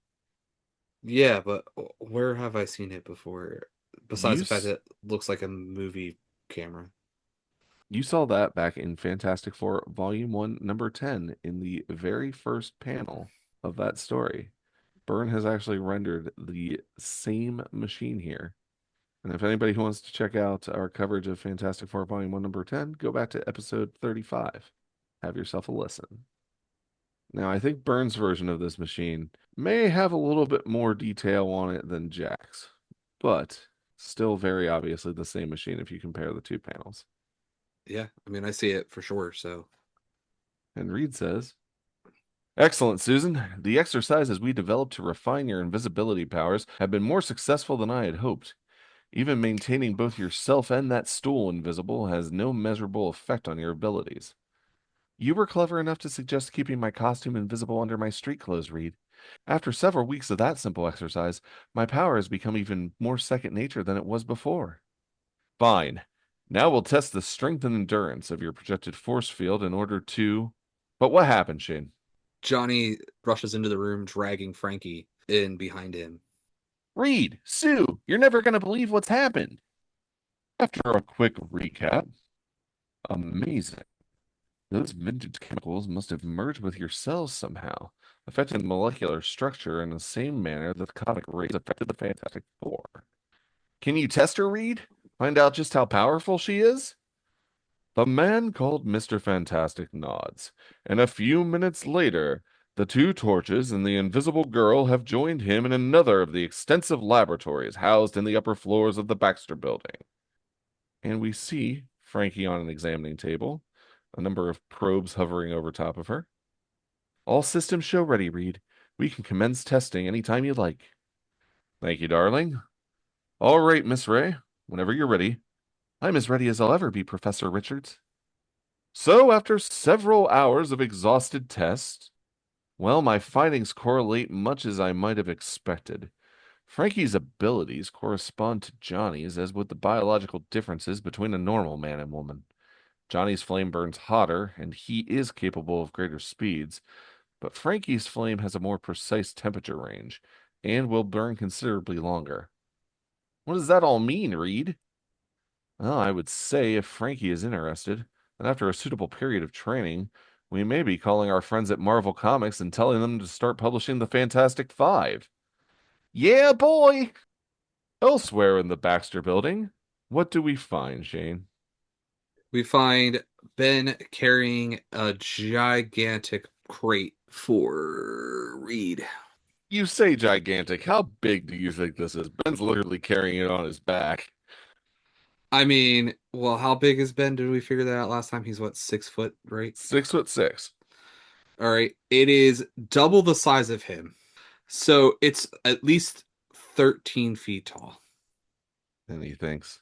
Yeah, but where have I seen it before? Besides You the fact s- that it looks like a movie camera. you saw that back in Fantastic Four Volume 1, #10, in the very first panel of that story. Byrne has actually rendered the same machine here. And if anybody who wants to check out our coverage of Fantastic Four Volume 1, #10, go back to episode 35. Have yourself a listen. Now, I think Byrne's version of this machine may have a little bit more detail on it than Jack's, but still very obviously the same machine if you compare the two panels. Yeah, I mean, I see it for sure. So, And Reed says, Excellent, Susan. The exercises we developed to refine your invisibility powers have been more successful than I had hoped. Even maintaining both yourself and that stool invisible has no measurable effect on your abilities. You were clever enough to suggest keeping my costume invisible under my street clothes, Reed. After several weeks of that simple exercise, my power has become even more second nature than it was before. Fine. Now we'll test the strength and endurance of your projected force field in order to. But what happened, Shane? Johnny rushes into the room, dragging Frankie in behind him. Reed, Sue, you're never going to believe what's happened. After a quick recap, amazing. Those vintage chemicals must have merged with your cells somehow, affecting molecular structure in the same manner that the cosmic rays affected the Fantastic Four. Can you test her, Reed? Find out just how powerful she is? The man called Mr. Fantastic nods, and a few minutes later, the two torches and the invisible girl have joined him in another of the extensive laboratories housed in the upper floors of the Baxter building. And we see Frankie on an examining table, a number of probes hovering over top of her. All systems show ready, Reed. We can commence testing any time you like. Thank you, darling. All right, Miss Ray, whenever you're ready. I'm as ready as I'll ever be, Professor Richards. So, after several hours of exhausted tests, well, my findings correlate much as I might have expected. Frankie's abilities correspond to Johnny's, as would the biological differences between a normal man and woman. Johnny's flame burns hotter, and he is capable of greater speeds, but Frankie's flame has a more precise temperature range and will burn considerably longer. What does that all mean, Reed? Well, I would say if Frankie is interested, then after a suitable period of training, we may be calling our friends at Marvel Comics and telling them to start publishing the Fantastic Five. Yeah, boy! Elsewhere in the Baxter building, what do we find, Shane? We find Ben carrying a gigantic crate for Reed. You say gigantic. How big do you think this is? Ben's literally carrying it on his back. I mean, well, how big is Ben? Did we figure that out last time? He's what, 6 foot, right? 6'6". All right. It is double the size of him. So it's at least 13 feet tall. And he thinks,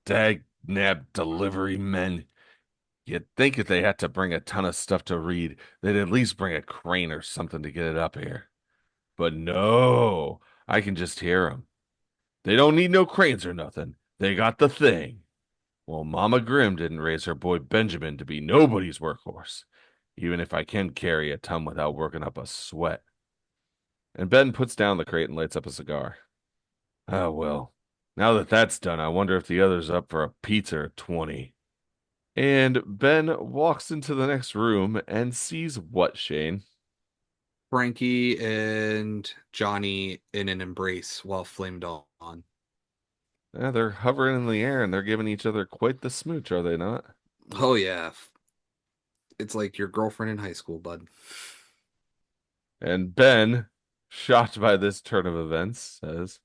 dag nab delivery men. You'd think if they had to bring a ton of stuff to read, they'd at least bring a crane or something to get it up here. But no, I can just hear 'em. They don't need no cranes or nothing. They got the thing. Well, Mama Grimm didn't raise her boy Benjamin to be nobody's workhorse, even if I can carry a ton without working up a sweat. And Ben puts down the crate and lights up a cigar. Oh, well. Now that that's done, I wonder if the other's up for a pizza or 20. And Ben walks into the next room and sees what, Shane? Frankie and Johnny in an embrace while flamed on. They're hovering in the air and they're giving each other quite the smooch, are they not? Oh, yeah. It's like your girlfriend in high school, bud. And Ben, shocked by this turn of events, says,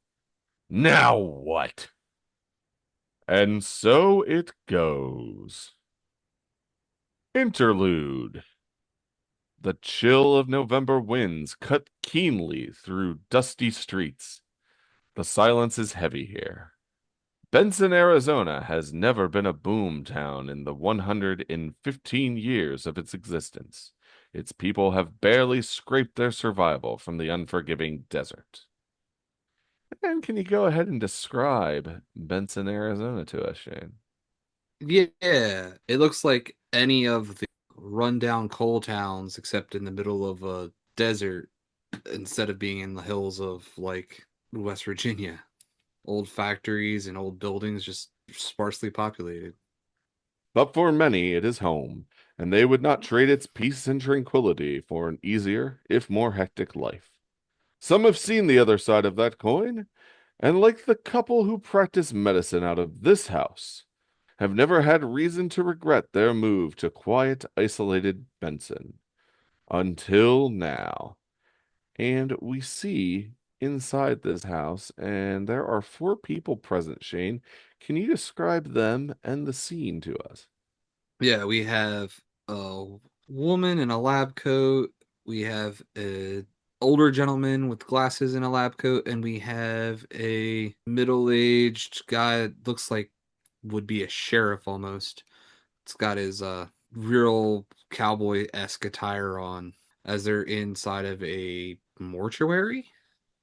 now what? And so it goes. Interlude. The chill of November winds cut keenly through dusty streets. The silence is heavy here. Benson, Arizona has never been a boom town in the 115 years of its existence. Its people have barely scraped their survival from the unforgiving desert. And can you go ahead and describe Benson, Arizona to us, Shane? Yeah, it looks like any of the rundown coal towns except in the middle of a desert instead of being in the hills of like West Virginia. Old factories and old buildings just sparsely populated. But for many, it is home, and they would not trade its peace and tranquility for an easier, if more hectic life. Some have seen the other side of that coin, and like the couple who practice medicine out of this house, have never had reason to regret their move to quiet, isolated Benson. Until now. And we see inside this house, and there are four people present, Shane. Can you describe them and the scene to us? Yeah, we have a woman in a lab coat. We have a older gentleman with glasses in a lab coat, and we have a middle-aged guy that looks like would be a sheriff almost. It's got his real cowboy-esque attire on as they're inside of a mortuary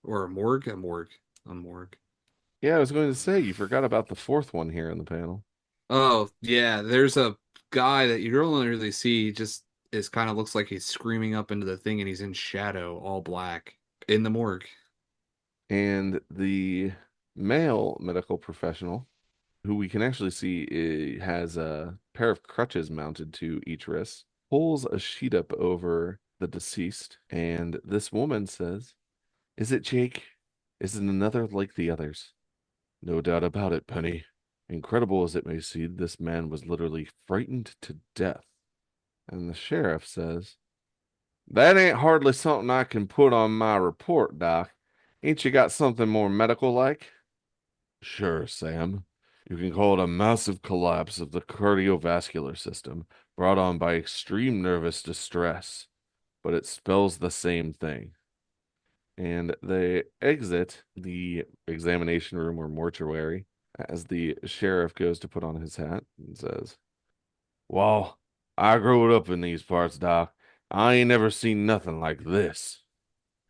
or a morgue. Yeah, I was going to say, you forgot about the fourth one here in the panel. Oh, yeah, there's a guy that you don't really see. He just is kind of looks like he's screaming up into the thing and he's in shadow, all black, in the morgue. And the male medical professional, who we can actually see has a pair of crutches mounted to each wrist, pulls a sheet up over the deceased. And this woman says, is it Jake? Is it another like the others? No doubt about it, Penny. Incredible as it may seem, this man was literally frightened to death. And the sheriff says, that ain't hardly something I can put on my report, Doc. Ain't you got something more medical like? Sure, Sam. You can call it a massive collapse of the cardiovascular system brought on by extreme nervous distress, but it spells the same thing. And they exit the examination room or mortuary as the sheriff goes to put on his hat and says, well, I growed up in these parts, Doc. I ain't never seen nothing like this.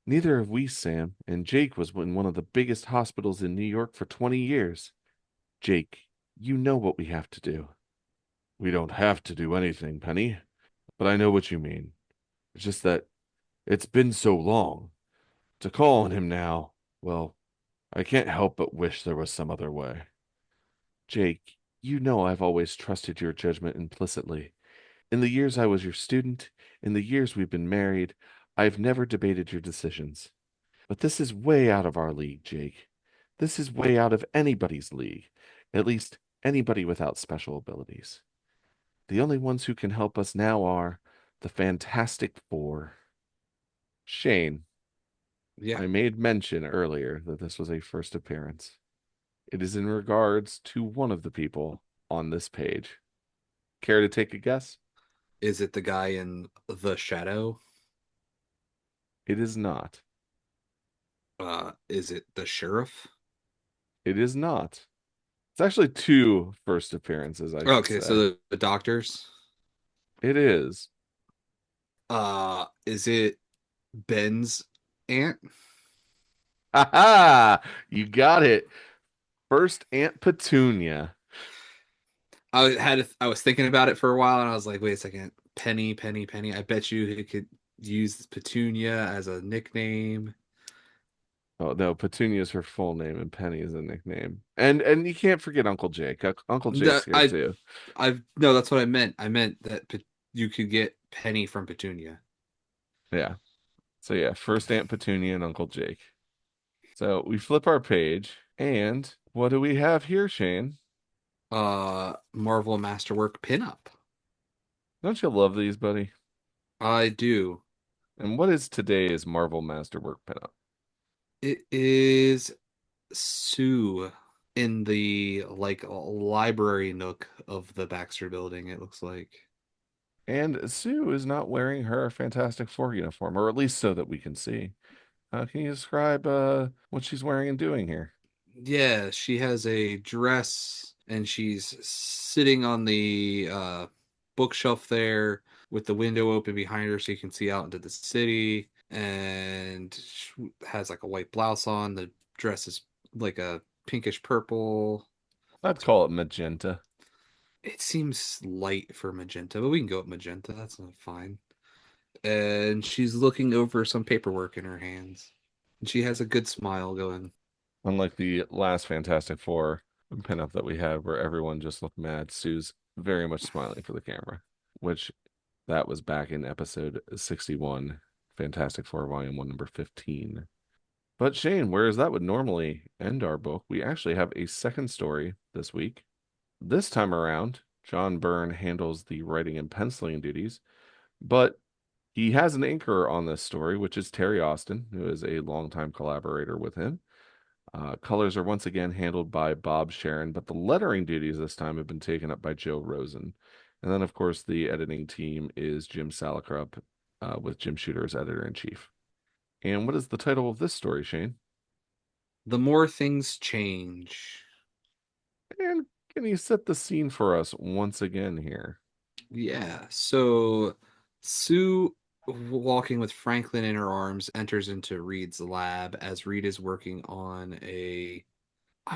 Neither have we, Sam, and Jake was in one of the biggest hospitals in New York for 20 years. Jake, you know what we have to do. We don't have to do anything, Penny, but I know what you mean. It's just that it's been so long. To call on him now, well, I can't help but wish there was some other way. Jake, you know I've always trusted your judgment implicitly. In the years I was your student, in the years we've been married, I've never debated your decisions. But this is way out of our league, Jake. This is way out of anybody's league, at least anybody without special abilities. The only ones who can help us now are the Fantastic Four. Shane, Yeah. I made mention earlier that this was a first appearance. It is in regards to one of the people on this page. Care to take a guess? Is it the guy in The Shadow? It is not. Is it the sheriff? It is not. It's actually two first appearances, I should Okay, so say. the doctors. It is. Is it Ben's aunt? Ha ha! You got it. First Aunt Petunia. I was thinking about it for a while, and I was like, wait a second, Penny, Penny, Penny. I bet you he could use Petunia as a nickname. Oh no, Petunia is her full name and Penny is a nickname. And you can't forget Uncle Jake. Uncle Jake's That here too. I no, that's what I meant. I meant that you could get Penny from Petunia. Yeah. So yeah, first Aunt Petunia and Uncle Jake. So we flip our page, and what do we have here, Shane? Marvel Masterwork pinup. Don't you love these, buddy? I do. And what is today's Marvel Masterwork pinup? It is Sue in the like library nook of the Baxter building, it looks like. And Sue is not wearing her Fantastic Four uniform, or at least so that we can see. Can you describe what she's wearing and doing here? Yeah, she has a dress and she's sitting on the bookshelf there with the window open behind her so you can see out into the city, and she has like a white blouse on. The dress is like a pinkish purple. I'd call it magenta. It seems light for magenta, but we can go with magenta. That's not fine. And she's looking over some paperwork in her hands. And she has a good smile going. Unlike the last Fantastic Four pinup that we had, where everyone just looked mad, Sue's very much smiling for the camera, which that was back in episode 61, Fantastic Four, Volume 1, number 15. But Shane, whereas that would normally end our book, we actually have a second story this week. This time around, John Byrne handles the writing and penciling duties, but he has an inker on this story, which is Terry Austin, who is a longtime collaborator with him. Colors are once again handled by Bob Sharon, but the lettering duties this time have been taken up by Joe Rosen. And then, of course, the editing team is Jim Salicrup, with Jim Shooter as editor in chief. And what is the title of this story, Shane? The more things change. And can you set the scene for us once again here? Yeah. So Sue, walking with Franklin in her arms, enters into Reed's lab as Reed is working on I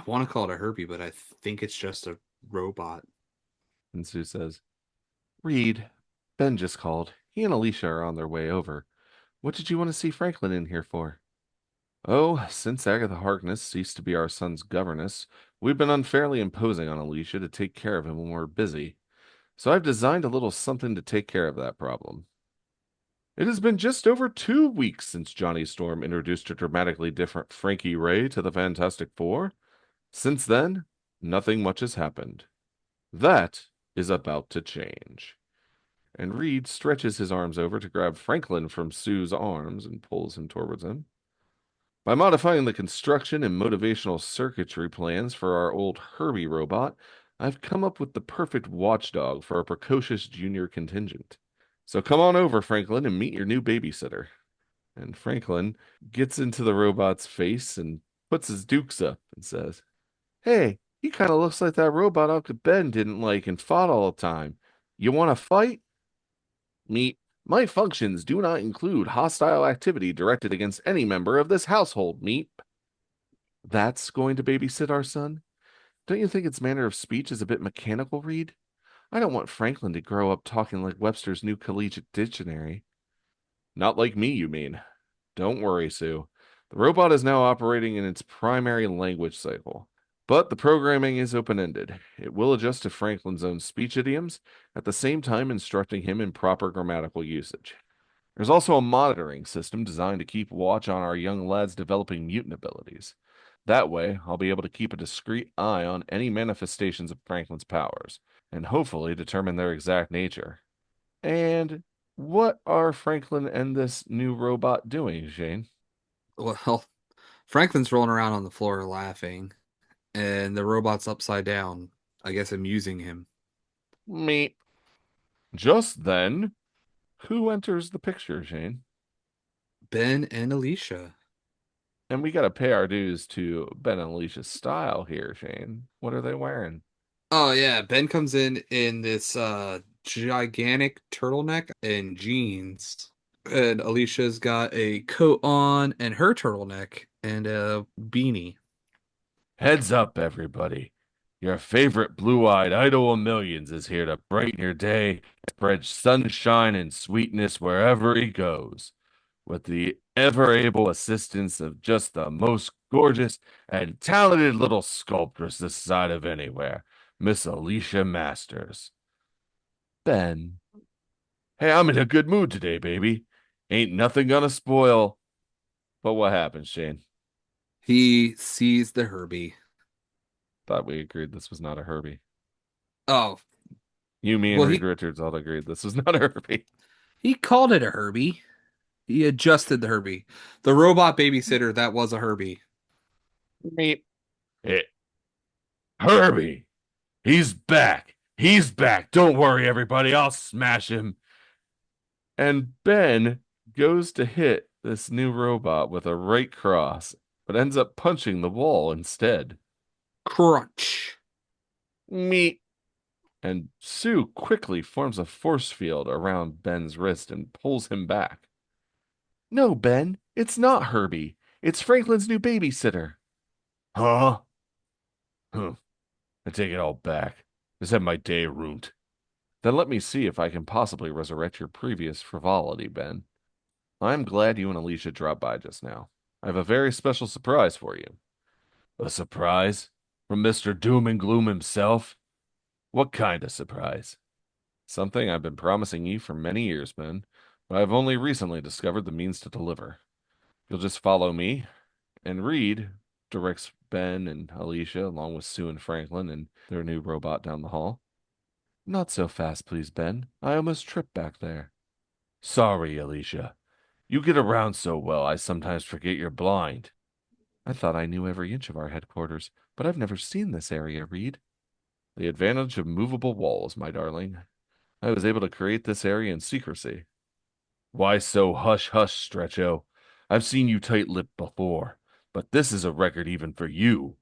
want to call it a Herbie, but I think it's just a robot. And Sue says, Reed, Ben just called. He and Alicia are on their way over. What did you want to see Franklin in here for? Oh, since Agatha Harkness ceased to be our son's governess, we've been unfairly imposing on Alicia to take care of him when we're busy. So I've designed a little something to take care of that problem. It has been just over 2 weeks since Johnny Storm introduced a dramatically different Frankie Raye to the Fantastic Four. Since then, nothing much has happened. That is about to change. And Reed stretches his arms over to grab Franklin from Sue's arms and pulls him towards him. By modifying the construction and motivational circuitry plans for our old Herbie robot, I've come up with the perfect watchdog for a precocious junior contingent. So come on over, Franklin, and meet your new babysitter. And Franklin gets into the robot's face and puts his dukes up and says, Hey, he kind of looks like that robot Uncle Ben didn't like and fought all the time. You want to fight? Meet. My functions do not include hostile activity directed against any member of this household, Meep. That's going to babysit our son? Don't you think its manner of speech is a bit mechanical, Reed? I don't want Franklin to grow up talking like Webster's New Collegiate Dictionary. Not like me, you mean? Don't worry, Sue. The robot is now operating in its primary language cycle, but the programming is open-ended. It will adjust to Franklin's own speech idioms, at the same time instructing him in proper grammatical usage. There's also a monitoring system designed to keep watch on our young lad's developing mutant abilities. That way, I'll be able to keep a discreet eye on any manifestations of Franklin's powers, and hopefully determine their exact nature. And what are Franklin and this new robot doing, Shane? Well, Franklin's rolling around on the floor laughing, and the robot's upside down, I guess amusing him. Me. Just then, who enters the picture, Shane? Ben and Alicia. And we got to pay our dues to Ben and Alicia's style here, Shane. What are they wearing? Oh yeah, Ben comes in this gigantic turtleneck and jeans. And Alicia's got a coat on and her turtleneck and a beanie. Heads up, everybody. Your favorite blue-eyed idol of millions is here to brighten your day, spread sunshine and sweetness wherever he goes, with the ever-able assistance of just the most gorgeous and talented little sculptress this side of anywhere, Miss Alicia Masters. Ben. Hey, I'm in a good mood today, baby. Ain't nothing gonna spoil. But what happened, Shane? He sees the Herbie. Thought we agreed this was not a Herbie. Oh, You, me, and well Reed he Richards all agreed this was not a Herbie. he called it a Herbie. He adjusted the Herbie. The robot babysitter, that was a Herbie. Meep. It. Herbie. He's back. He's back. Don't worry, everybody. I'll smash him. And Ben goes to hit this new robot with a right cross, but ends up punching the wall instead. Crunch. Meep. And Sue quickly forms a force field around Ben's wrist and pulls him back. No, Ben, it's not Herbie. It's Franklin's new babysitter. Huh? Huh. I take it all back. Just had my day ruined. Then let me see if I can possibly resurrect your previous frivolity, Ben. I'm glad you and Alicia dropped by just now. I have a very special surprise for you. A surprise? From Mr. Doom and Gloom himself? What kind of surprise? Something I've been promising you for many years, Ben, but I've only recently discovered the means to deliver. You'll just follow me, and Reed directs Ben and Alicia, along with Sue and Franklin and their new robot down the hall. Not so fast, please, Ben. I almost tripped back there. Sorry, Alicia. You get around so well, I sometimes forget you're blind. I thought I knew every inch of our headquarters, but I've never seen this area, Reed. The advantage of movable walls, my darling. I was able to create this area in secrecy. Why so hush hush, Stretcho? I've seen you tight-lipped before, but this is a record even for you.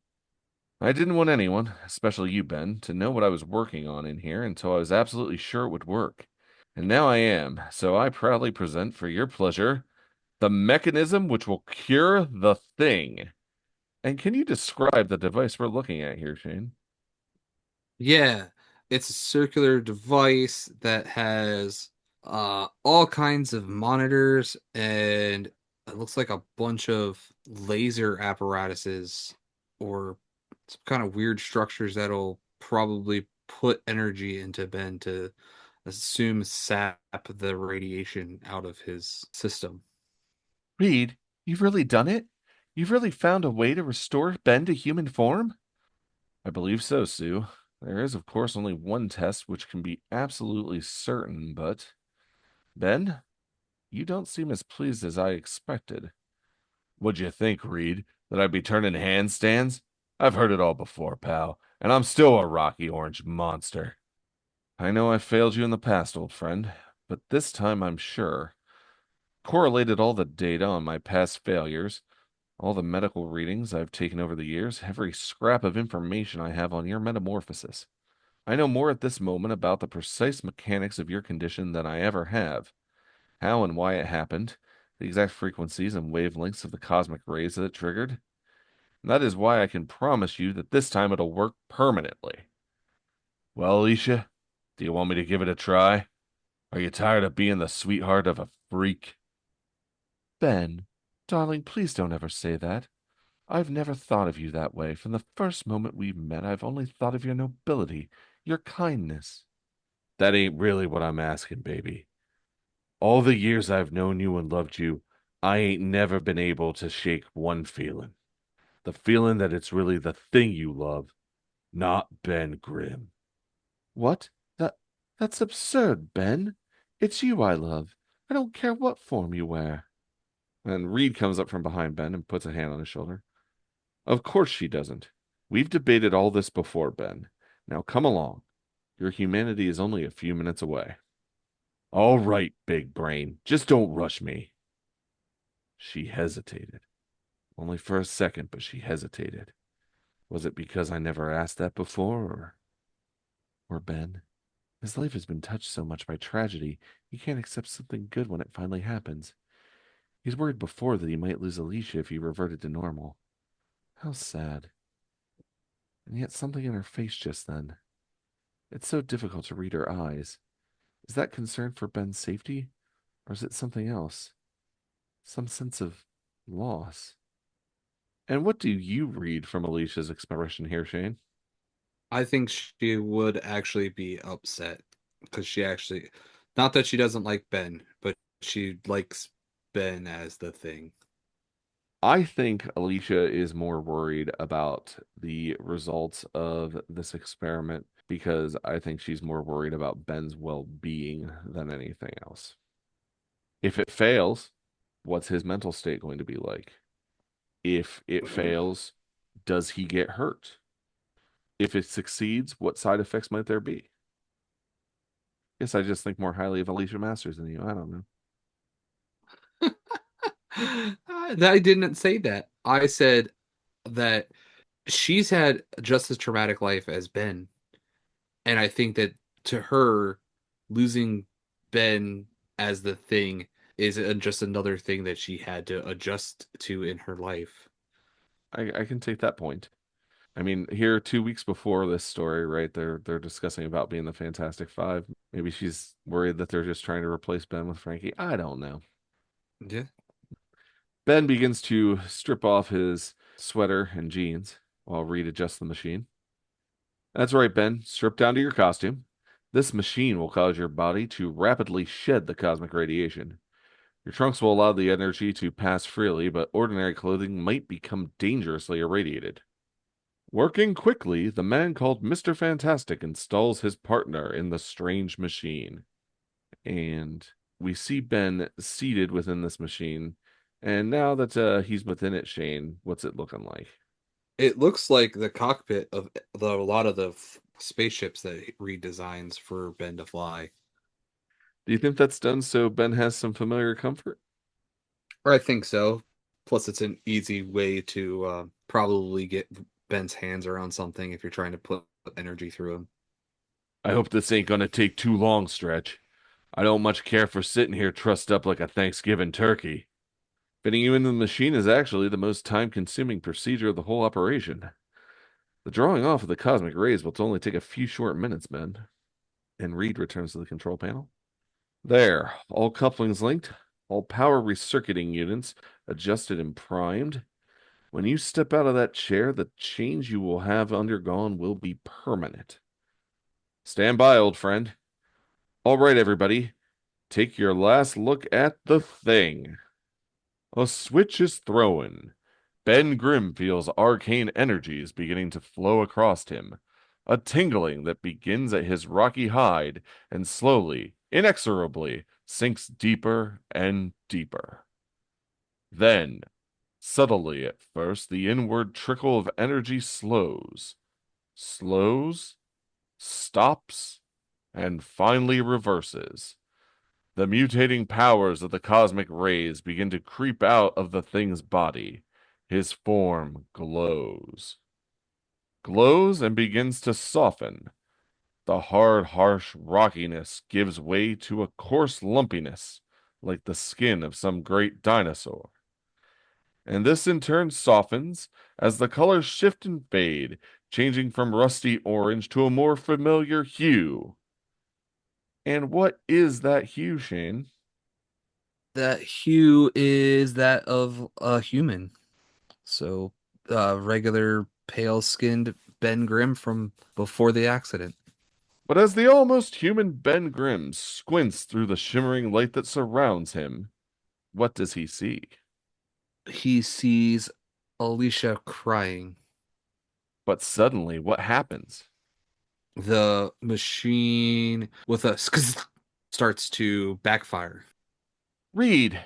I didn't want anyone, especially you, Ben, to know what I was working on in here until I was absolutely sure it would work. And now I am, so I proudly present for your pleasure the mechanism which will cure the thing. And can you describe the device we're looking at here, Shane? Yeah, it's a circular device that has all kinds of monitors and it looks like a bunch of laser apparatuses or some kind of weird structures that'll probably put energy into Ben to assume sap the radiation out of his system. Reed, you've really done it? You've really found a way to restore Ben to human form? I believe so, Sue. There is, of course, only one test which can be absolutely certain, but Ben, you don't seem as pleased as I expected. What'd you think, Reed? That I'd be turning handstands? I've heard it all before, pal, and I'm still a rocky orange monster. I know I failed you in the past, old friend, but this time I'm sure. Correlated all the data on my past failures, all the medical readings I've taken over the years, every scrap of information I have on your metamorphosis. I know more at this moment about the precise mechanics of your condition than I ever have. How and why it happened, the exact frequencies and wavelengths of the cosmic rays that it triggered. And that is why I can promise you that this time it'll work permanently. Well, Alicia, do you want me to give it a try? Are you tired of being the sweetheart of a freak? Ben, darling, please don't ever say that. I've never thought of you that way. From the first moment we met, I've only thought of your nobility, your kindness. That ain't really what I'm asking, baby. All the years I've known you and loved you, I ain't never been able to shake one feeling. The feeling that it's really the thing you love, not Ben Grimm. What? That's absurd, Ben. It's you I love. I don't care what form you wear. And Reed comes up from behind Ben and puts a hand on his shoulder. Of course she doesn't. We've debated all this before, Ben. Now come along. Your humanity is only a few minutes away. All right, big brain. Just don't rush me. She hesitated. Only for a second, but she hesitated. Was it because I never asked that before, or Ben? His life has been touched so much by tragedy, he can't accept something good when it finally happens. He's worried before that he might lose Alicia if he reverted to normal. How sad. And yet something in her face just then. It's so difficult to read her eyes. Is that concern for Ben's safety? Or is it something else? Some sense of loss? And what do you read from Alicia's expression here, Shane? I think she would actually be upset because she actually, not that she doesn't like Ben, but she likes Ben as the thing. I think Alicia is more worried about the results of this experiment because I think she's more worried about Ben's well-being than anything else. If it fails, what's his mental state going to be like? If it fails, does he get hurt? If it succeeds, what side effects might there be? Guess I just think more highly of Alicia Masters than you. I don't know. I didn't say that. I said that she's had just as traumatic life as Ben. And I think that to her, losing Ben as the thing is just another thing that she had to adjust to in her life. I can take that point. I mean, here 2 weeks before this story, right? They're discussing about being the Fantastic Five. Maybe she's worried that they're just trying to replace Ben with Frankie. I don't know. Yeah. Ben begins to strip off his sweater and jeans while Reed adjusts the machine. That's right, Ben. Strip down to your costume. This machine will cause your body to rapidly shed the cosmic radiation. Your trunks will allow the energy to pass freely, but ordinary clothing might become dangerously irradiated. Working quickly, the man called Mr. Fantastic installs his partner in the strange machine. And we see Ben seated within this machine. And now that he's within it, Shane, what's it looking like? It looks like the cockpit of a lot of the spaceships that Reed designs for Ben to fly. Do you think that's done so Ben has some familiar comfort? Or I think so. Plus, it's an easy way to probably get Ben's hands around something if you're trying to put energy through him. I hope this ain't gonna take too long, Stretch. I don't much care for sitting here trussed up like a Thanksgiving turkey. Fitting you into the machine is actually the most time-consuming procedure of the whole operation. The drawing off of the cosmic rays will only take a few short minutes, Ben. And Reed returns to the control panel. There, all couplings linked, all power recircuiting units adjusted and primed. When you step out of that chair, the change you will have undergone will be permanent. Stand by, old friend. All right, everybody, take your last look at the thing. A switch is thrown. Ben Grimm feels arcane energies beginning to flow across him, a tingling that begins at his rocky hide and slowly, inexorably, sinks deeper and deeper. Then, subtly at first, the inward trickle of energy slows, stops, and finally reverses. The mutating powers of the cosmic rays begin to creep out of the thing's body. His form glows and begins to soften. The hard, harsh rockiness gives way to a coarse lumpiness, like the skin of some great dinosaur. And this in turn softens as the colors shift and fade, changing from rusty orange to a more familiar hue. And what is that hue, Shane? That hue is that of a human. So, regular pale skinned Ben Grimm from before the accident. But as the almost human Ben Grimm squints through the shimmering light that surrounds him, what does he see? He sees Alicia crying. But suddenly, what happens? The machine with a starts to backfire. Reed!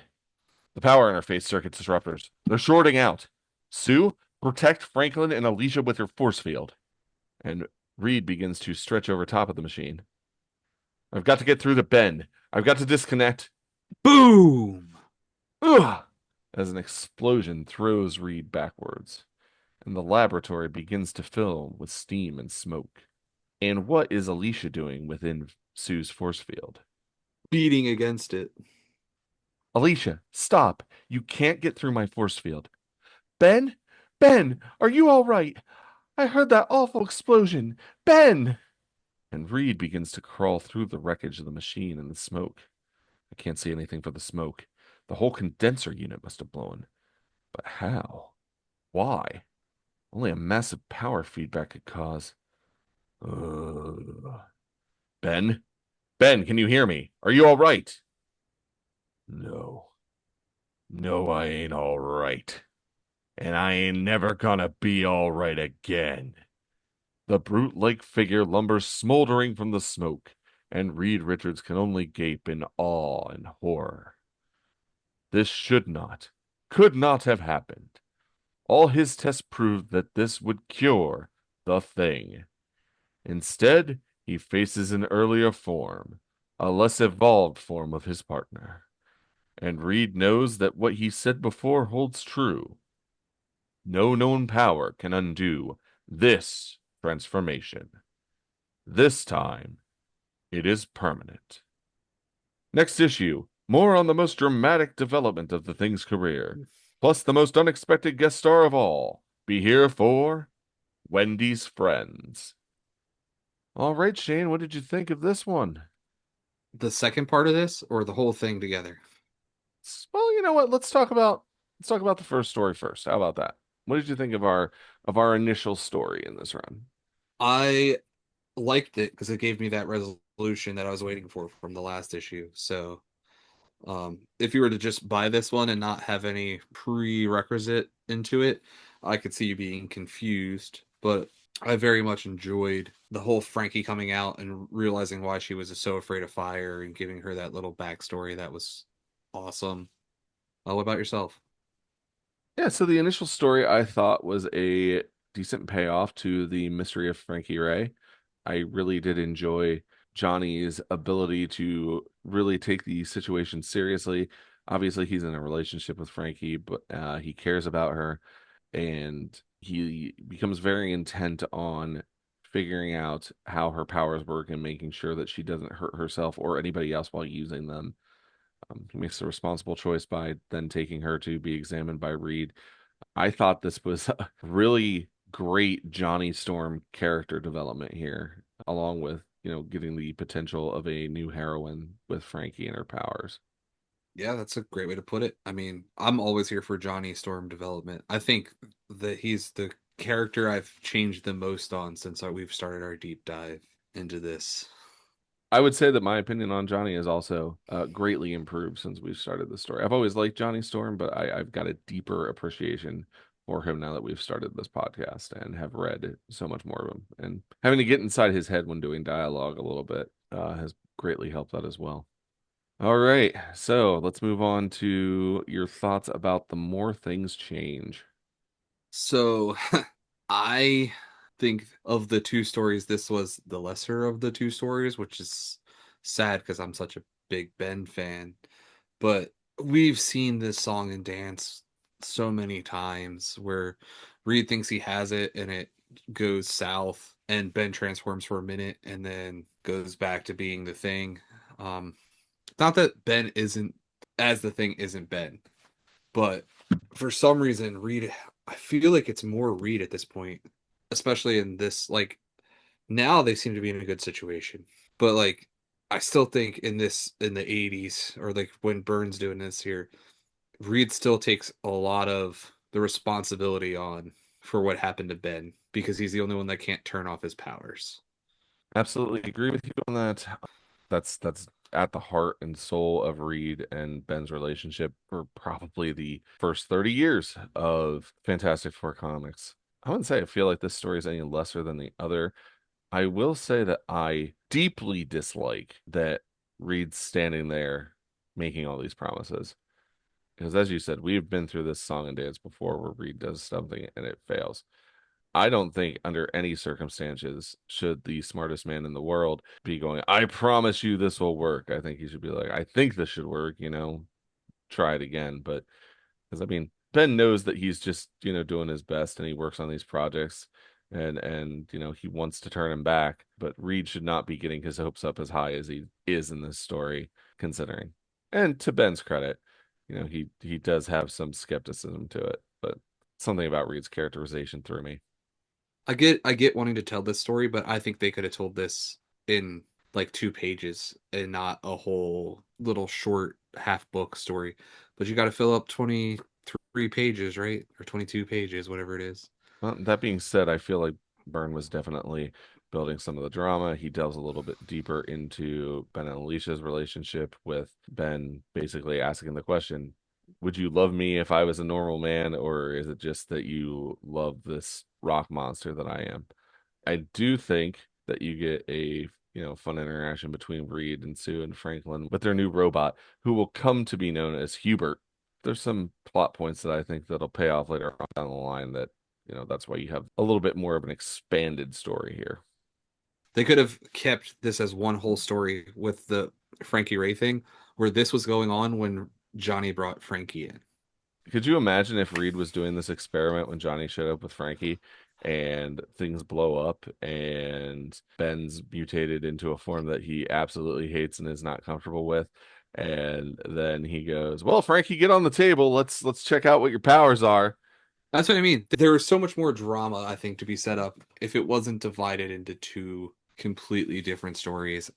The power interface circuit disruptors. They're shorting out. Sue, protect Franklin and Alicia with your force field. And Reed begins to stretch over top of the machine. I've got to get through to Ben. I've got to disconnect. Boom! Ugh! As an explosion throws Reed backwards, and the laboratory begins to fill with steam and smoke. And what is Alicia doing within Sue's force field? Beating against it. Alicia, stop. You can't get through my force field. Ben? Ben, are you all right? I heard that awful explosion. Ben! And Reed begins to crawl through the wreckage of the machine and the smoke. I can't see anything for the smoke. The whole condenser unit must have blown. But how? Why? Only a massive power feedback could cause. Ugh. Ben? Ben, can you hear me? Are you all right? No. No, I ain't all right. And I ain't never gonna be all right again. The brute-like figure lumbers smoldering from the smoke, and Reed Richards can only gape in awe and horror. This should not, could not have happened. All his tests proved that this would cure the thing. Instead, he faces an earlier form, a less evolved form of his partner. And Reed knows that what he said before holds true. No known power can undo this transformation. This time, it is permanent. Next issue, more on the most dramatic development of the Thing's career, plus the most unexpected guest star of all. Be here for Wendy's Friends. All right, Shane, what did you think of this one? The second part of this or the whole thing together? Well, you know what? Let's talk about the first story first. How about that? What did you think of our initial story in this run? I liked it because it gave me that resolution that I was waiting for from the last issue. So, if you were to just buy this one and not have any prerequisite into it, I could see you being confused. But I very much enjoyed the whole Frankie coming out and realizing why she was so afraid of fire and giving her that little backstory. That was awesome. What about yourself? Yeah, so the initial story I thought was a decent payoff to the mystery of Frankie Raye. I really did enjoy Johnny's ability to really take the situation seriously. Obviously, he's in a relationship with Frankie, but he cares about her, and he becomes very intent on figuring out how her powers work and making sure that she doesn't hurt herself or anybody else while using them. He makes a responsible choice by then taking her to be examined by Reed. I thought this was a really great Johnny Storm character development here, along with, giving the potential of a new heroine with Frankie and her powers. Yeah, that's a great way to put it. I mean, I'm always here for Johnny Storm development. I think that he's the character I've changed the most on since we've started our deep dive into this. I would say that my opinion on Johnny is also greatly improved since we've started the story. I've always liked Johnny Storm, but I've got a deeper appreciation for him now that we've started this podcast and have read so much more of him. And having to get inside his head when doing dialogue a little bit has greatly helped that as well. All right, so let's move on to your thoughts about the more things change. So, I think of the two stories, this was the lesser of the two stories, which is sad because I'm such a big Ben fan. But we've seen this song and dance so many times where Reed thinks he has it and it goes south. and Ben transforms for a minute and then goes back to being the Thing. Um, Not that Ben isn't as the Thing isn't Ben, but for some reason, Reed, I feel like it's more Reed at this point, especially in this. Like now, they seem to be in a good situation, but like I still think in the '80s or like when Byrne's doing this here, Reed still takes a lot of the responsibility on for what happened to Ben because he's the only one that can't turn off his powers. Absolutely agree with you on that. That's at the heart and soul of Reed and Ben's relationship for probably the first 30 years of Fantastic Four comics. I wouldn't say I feel like this story is any lesser than the other. I will say that I deeply dislike that Reed's standing there making all these promises. Because as you said, we've been through this song and dance before where Reed does something and it fails. I don't think under any circumstances should the smartest man in the world be going, I promise you this will work. I think he should be like, I think this should work, try it again. But because I mean, Ben knows that he's just, doing his best and he works on these projects and he wants to turn him back, but Reed should not be getting his hopes up as high as he is in this story, considering. And to Ben's credit, he does have some skepticism to it, but something about Reed's characterization threw me. I get wanting to tell this story, but I think they could have told this in like 2 pages and not a whole little short half book story. But you got to fill up 23 pages, right? Or 22 pages, whatever it is. Well, that being said, I feel like Byrne was definitely building some of the drama. He delves a little bit deeper into Ben and Alicia's relationship, with Ben basically asking the question, would you love me if I was a normal man, or is it just that you love this rock monster that I am? I do think that you get a fun interaction between Reed and Sue and Franklin with their new robot, who will come to be known as Hubert. There's some plot points that I think that'll pay off later on down the line that that's why you have a little bit more of an expanded story here. They could have kept this as one whole story with the Frankie Raye thing, where this was going on when Johnny brought Frankie in. Could you imagine if Reed was doing this experiment when Johnny showed up with Frankie and things blow up and Ben's mutated into a form that he absolutely hates and is not comfortable with? And then he goes, "Well, Frankie, get on the table. Let's check out what your powers are." That's what I mean. There was so much more drama, I think, to be set up if it wasn't divided into two completely different stories.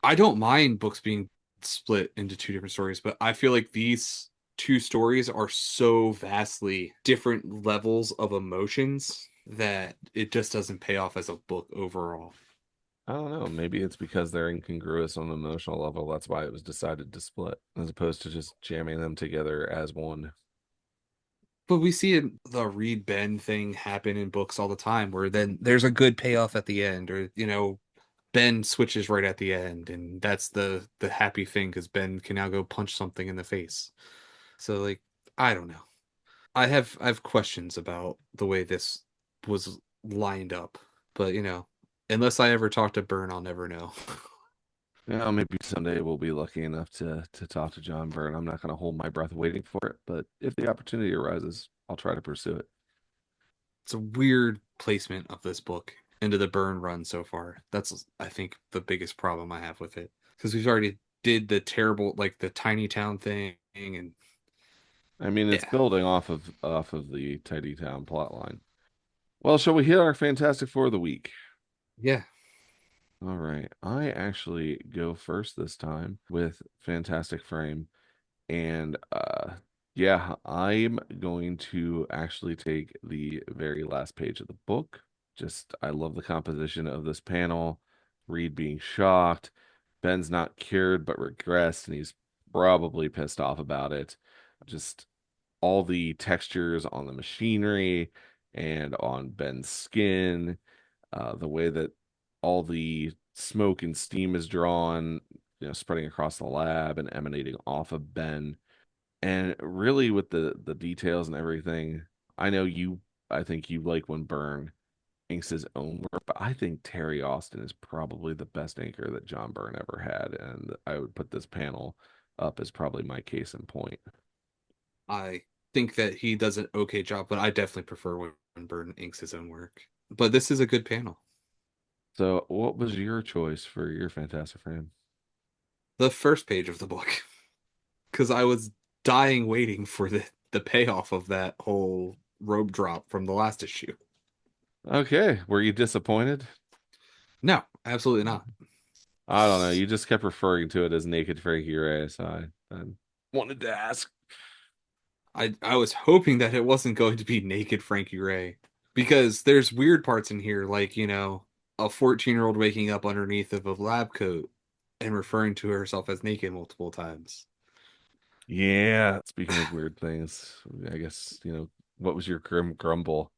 I don't mind books being split into two different stories, but I feel like these two stories are so vastly different levels of emotions that it just doesn't pay off as a book overall. I don't know. Maybe it's because they're incongruous on an emotional level. That's why it was decided to split, as opposed to just jamming them together as one. But we see the Reed Ben thing happen in books all the time, where then there's a good payoff at the end, or Ben switches right at the end, and that's the happy thing because Ben can now go punch something in the face. So like, I don't know. I have questions about the way this was lined up, but unless I ever talk to Byrne, I'll never know. Maybe someday we'll be lucky enough to talk to John Byrne. I'm not going to hold my breath waiting for it, but if the opportunity arises, I'll try to pursue it. It's a weird placement of this book into the Byrne run so far. That's I think the biggest problem I have with it because we've already did the terrible like the tiny town thing and I mean, it's yeah, building off of the Tidy Town plot line. Well, shall we hit our Fantastic Four of the week? yeah. All right. I actually go first this time with Fantastic Frame. And yeah, I'm going to actually take the very last page of the book. Just I love the composition of this panel. Reed being shocked. Ben's not cured but regressed, and he's probably pissed off about it. Just all the textures on the machinery and on Ben's skin, the way that all the smoke and steam is drawn, spreading across the lab and emanating off of Ben. And really with the details and everything, I know I think you like when Byrne inks his own work, but I think Terry Austin is probably the best inker that John Byrne ever had, and I would put this panel up as probably my case in point. I think that he does an okay job, but I definitely prefer when Byrne inks his own work. But this is a good panel. So, what was your choice for your Fantastic Frame? The first page of the book, because I was dying waiting for the payoff of that whole rope drop from the last issue. Okay, were you disappointed? No, absolutely not. I don't know. You just kept referring to it as Naked Frankie Raye, so I wanted to ask. I was hoping that it wasn't going to be naked Frankie Raye because there's weird parts in here, like, a 14-year-old waking up underneath of a lab coat and referring to herself as naked multiple times. Yeah, speaking of weird things, I guess, what was your grumble?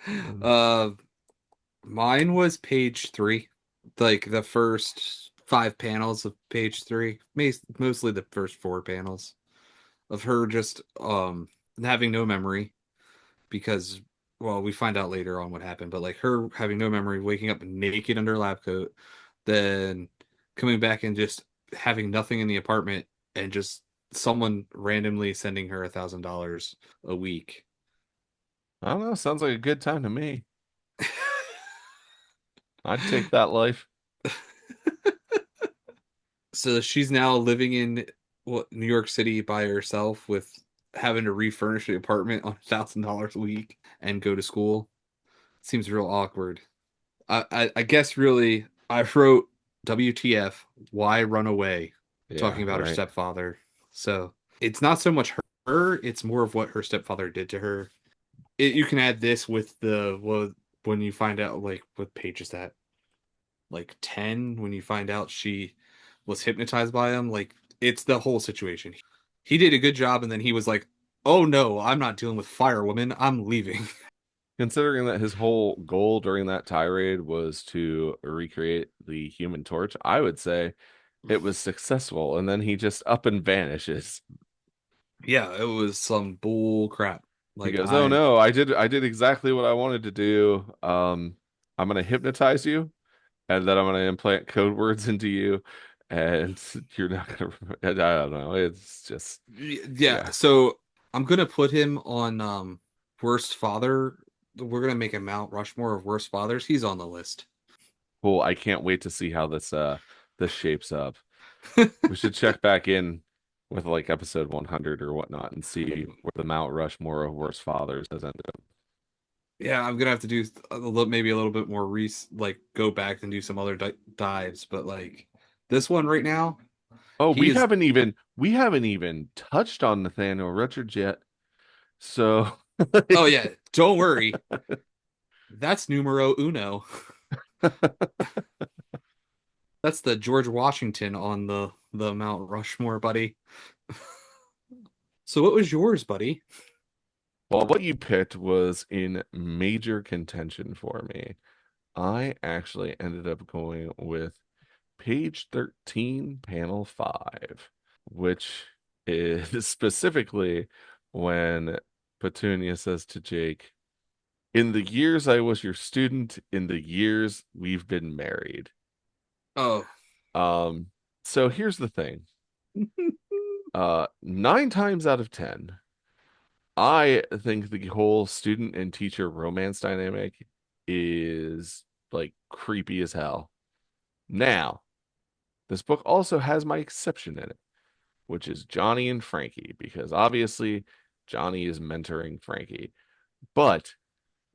Um, uh, Mine was page three, like the first five panels of page three, mostly the first four panels of her just having no memory because, well, we find out later on what happened, but like her having no memory, waking up naked under a lab coat, then coming back and just having nothing in the apartment, and just someone randomly sending her $1,000 a week. I don't know. Sounds like a good time to me. I'd take that life. So she's now living in New York City by herself with having to refurnish the apartment on $1,000 a week and go to school. Seems real awkward. I guess really I wrote WTF, why run away? Yeah, Talking about her right. stepfather. So it's not so much her, it's more of what her stepfather did to her. You can add this with when you find out, like, what page is that? Like 10, when you find out she was hypnotized by him. Like, it's the whole situation. He did a good job, and then he was like, oh no, I'm not dealing with fire woman, I'm leaving. Considering that his whole goal during that tirade was to recreate the Human Torch, I would say it was successful. And then he just up and vanishes. Yeah, it was some bull crap. He Like, goes, "Oh no, I did exactly what I wanted to do. I'm gonna hypnotize you, and then I'm gonna implant code words into you, and you're not gonna. I don't know. It's just, yeah, yeah, so I'm gonna put him on worst father. We're gonna make a Mount Rushmore of worst fathers. He's on the list. cool. I can't wait to see how this shapes up. We should check back in with like episode 100 or whatnot and see where the Mount Rushmore of worst fathers has ended up. Yeah, I'm gonna have to do maybe a little bit more like go back and do some other dives, but like this one right now, Oh, he is. we haven't even touched on Nathaniel Richards yet. So Oh yeah, don't worry, that's numero uno. That's the George Washington on the Mount Rushmore, buddy. So what was yours, buddy? Well, what you picked was in major contention for me. I actually ended up going with page 13, panel 5, which is specifically when Petunia says to Jake, "In the years I was your student, in the years we've been married." Oh, Um, so here's the thing. 9 times out of 10, I think the whole student and teacher romance dynamic is like creepy as hell. Now, this book also has my exception in it, which is Johnny and Frankie, because obviously Johnny is mentoring Frankie. But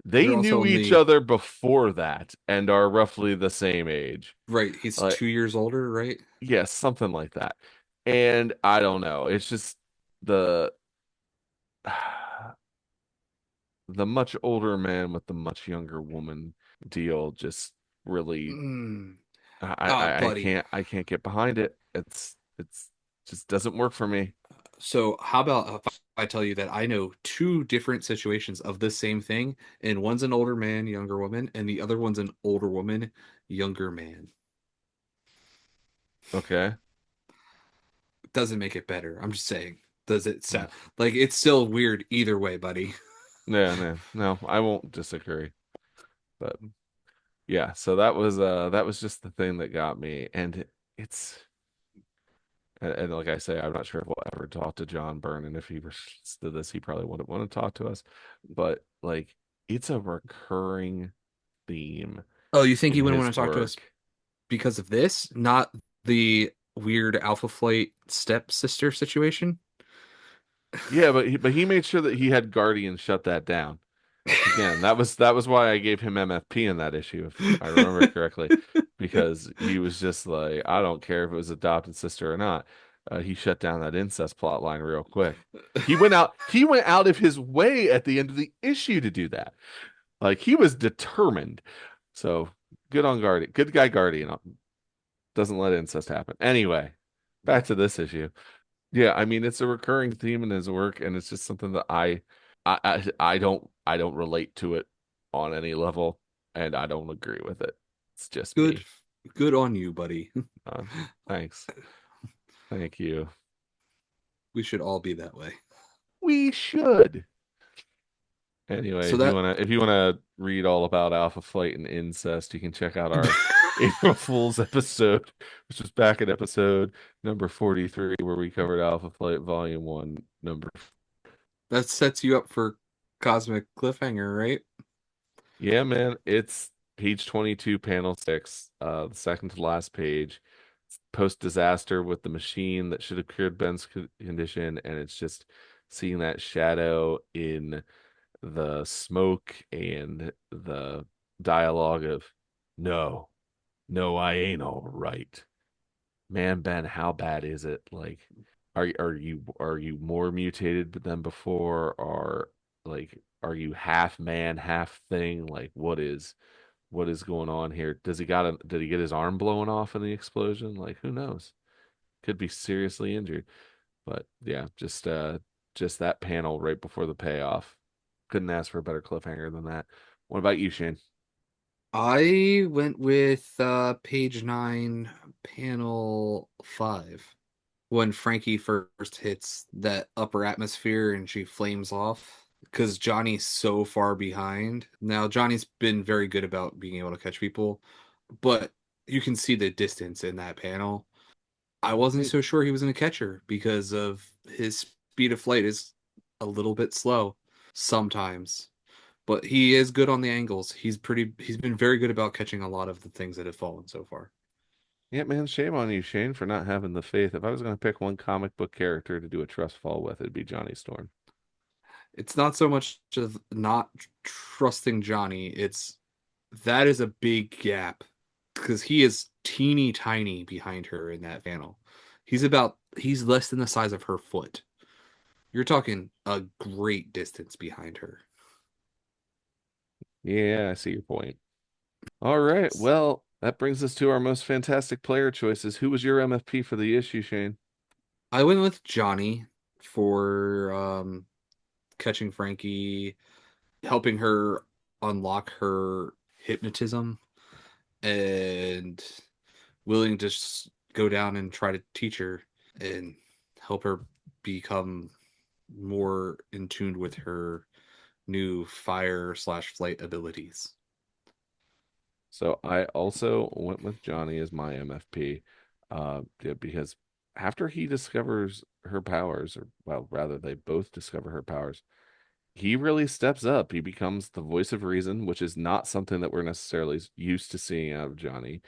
they you're knew also in each the other before that and are roughly the same age. right. He's Like, 2 years older, right? yes, something like that. And I don't know. It's just the the much older man with the much younger woman deal just really Mm. I, Ah, I buddy. can't get behind it. It's just doesn't work for me. So how about if I tell you that I know two different situations of this same thing, and one's an older man, younger woman, and the other one's an older woman, younger man. Okay. Doesn't make it better. I'm just saying. Does it sound like it's still weird either way, buddy? Yeah, no, I won't disagree. But yeah, so that was just the thing that got me. And it's and like I say, I'm not sure if we'll ever talk to John Byrne, and if he listens to this, he probably wouldn't want to talk to us. But like it's a recurring theme Oh, you think in he wouldn't his want to talk to us work. because of this, not the weird Alpha Flight stepsister situation? Yeah, but he made sure that he had Guardian shut that down. Again, that was why I gave him MFP in that issue, if I remember correctly, because he was just like, I don't care if it was adopted sister or not. He shut down that incest plot line real quick. He went out of his way at the end of the issue to do that. Like he was determined. So good on Guardian. Good guy Guardian. Doesn't let incest happen. Anyway, back to this issue. Yeah, I mean it's a recurring theme in his work, and it's just something that I don't relate to it on any level, and I don't agree with it. It's just Good, me. good on you, buddy. Uh, thanks, thank you. We should all be that way. We should. Anyway, So if you that wanna if you wanna read all about Alpha Flight and incest, you can check out our April Fool's episode, which was back at episode number 43, where we covered Alpha Flight Volume 1, number. that sets you up for cosmic cliffhanger, right? Yeah, man, it's page 22, panel 6, the second to last page. Post disaster with the machine that should have cured Ben's condition, and it's just seeing that shadow in the smoke and the dialogue of, no, no, I ain't all right. Man, Ben, how bad is it? Like, are you more mutated than before? Or like, are you half man, half thing? Like, what is going on here? Did he get his arm blown off in the explosion? Like, who knows? Could be seriously injured. But yeah, just that panel right before the payoff. Couldn't ask for a better cliffhanger than that. What about you, Shane? I went with page 9, panel 5, when Frankie first hits that upper atmosphere and she flames off because Johnny's so far behind. Now, Johnny's been very good about being able to catch people, but you can see the distance in that panel. I wasn't so sure he was going to catch her because of his speed of flight is a little bit slow sometimes, but he is good on the angles. He's been very good about catching a lot of the things that have fallen so far. Yeah, man, shame on you, Shane, for not having the faith. If I was going to pick one comic book character to do a trust fall with, it'd be Johnny Storm. It's not so much of not trusting Johnny, it's that is a big gap because he is teeny tiny behind her in that panel. He's less than the size of her foot. You're talking a great distance behind her. Yeah, I see your point. All right. Well, that brings us to our most fantastic player choices. Who was your MFP for the issue, Shane? I went with Johnny for catching Frankie, helping her unlock her hypnotism, and willing to go down and try to teach her and help her become more in tune with her new fire slash flight abilities. So I also went with Johnny as my MFP, yeah, because after he discovers her powers, or well, rather, they both discover her powers, he really steps up. He becomes the voice of reason, which is not something that we're necessarily used to seeing out of Johnny.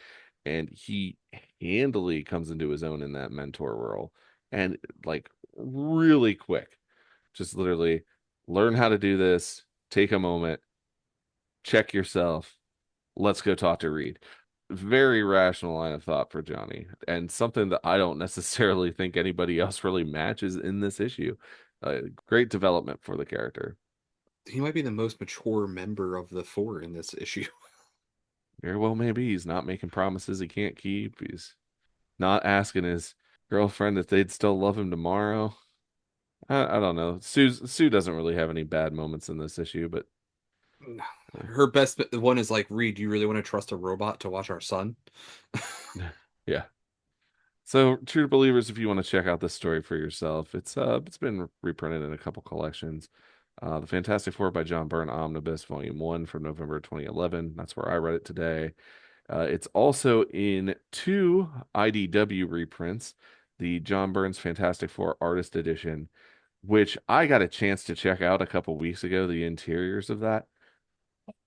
And he handily comes into his own in that mentor role, and like really quick, just literally learn how to do this, take a moment, check yourself, let's go talk to Reed. Very rational line of thought for Johnny, and something that I don't necessarily think anybody else really matches in this issue. Great development for the character. He might be the most mature member of the four in this issue. Very well, maybe he's not making promises he can't keep. He's not asking his girlfriend if they'd still love him tomorrow. I don't know. Sue doesn't really have any bad moments in this issue, but Her best one is like, Reed, do you really want to trust a robot to watch our son? yeah. So, true believers, if you want to check out this story for yourself, it's been reprinted in a couple collections. The Fantastic Four by John Byrne Omnibus, Volume 1 from November 2011. That's where I read it today. It's also in two IDW reprints, the John Byrne's Fantastic Four Artist Edition, which I got a chance to check out a couple weeks ago, the interiors of that.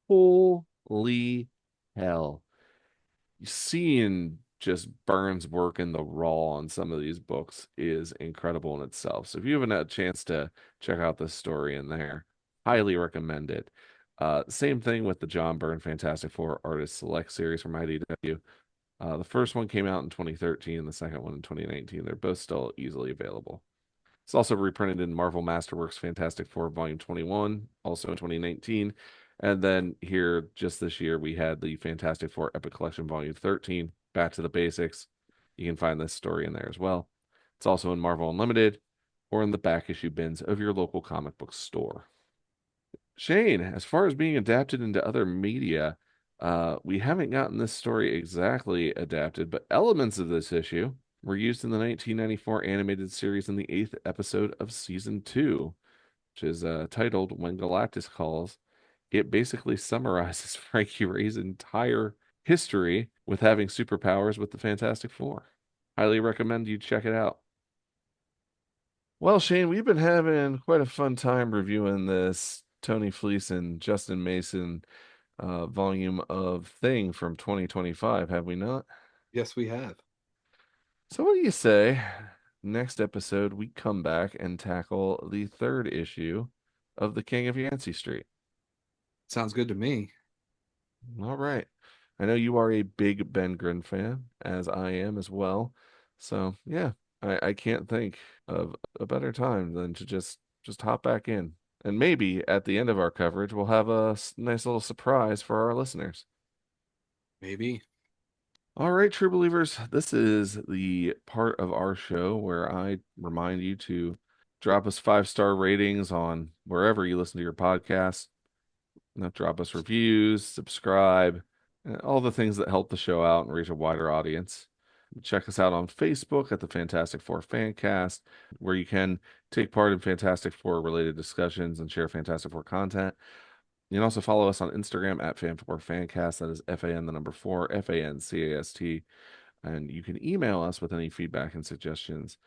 Holy tell. Seeing just Burns work in the raw on some of these books is incredible in itself. So if you haven't had a chance to check out this story in there, highly recommend it. Same thing with the John Byrne Fantastic Four Artist Select series from IDW. The first one came out in 2013, the second one in 2019. They're both still easily available. It's also reprinted in Marvel Masterworks Fantastic Four Volume 21, also in 2019. And then here, just this year, we had the Fantastic Four Epic Collection Volume 13, Back to the Basics. You can find this story in there as well. It's also in Marvel Unlimited or in the back issue bins of your local comic book store. Shane, as far as being adapted into other media, we haven't gotten this story exactly adapted, but elements of this issue were used in the 1994 animated series in the eighth episode of season two, which is titled When Galactus Calls. It basically summarizes Frankie Raye's entire history with having superpowers with the Fantastic Four. Highly recommend you check it out. Well, Shane, we've been having quite a fun time reviewing this Tony Fleecy and Justin Mason volume of Thing from 2025, have we not? Yes, we have. So, what do you say? Next episode, we come back and tackle the third issue of The King of Yancey Street. Sounds good to me. All right. I know you are a big Ben Grimm fan, as I am as well. So, yeah, I can't think of a better time than to just hop back in. And maybe at the end of our coverage, we'll have a nice little surprise for our listeners. Maybe. All right, true believers, this is the part of our show where I remind you to drop us 5-star ratings on wherever you listen to your podcast. Drop us reviews, subscribe, and all the things that help the show out and reach a wider audience. Check us out on Facebook at the Fantastic Four Fancast, where you can take part in Fantastic Four related discussions and share Fantastic Four content. You can also follow us on Instagram at Fan4Fancast. That is FAN the number 4, FANCAST. And you can email us with any feedback and suggestions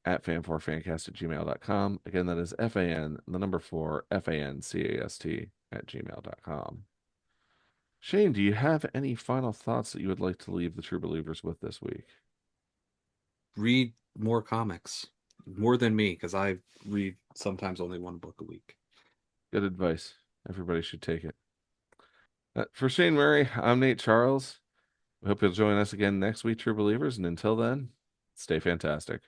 at fan4fancast@gmail.com. Again, that is FAN the number 4, FANCAST at gmail.com. Shane, do you have any final thoughts that you would like to leave the true believers with this week? Read more comics. More than me, because I read sometimes only one book a week. Good advice. Everybody should take it. For Shane Murray, I'm Nate Charles. We hope you'll join us again next week, true believers. And until then, stay fantastic.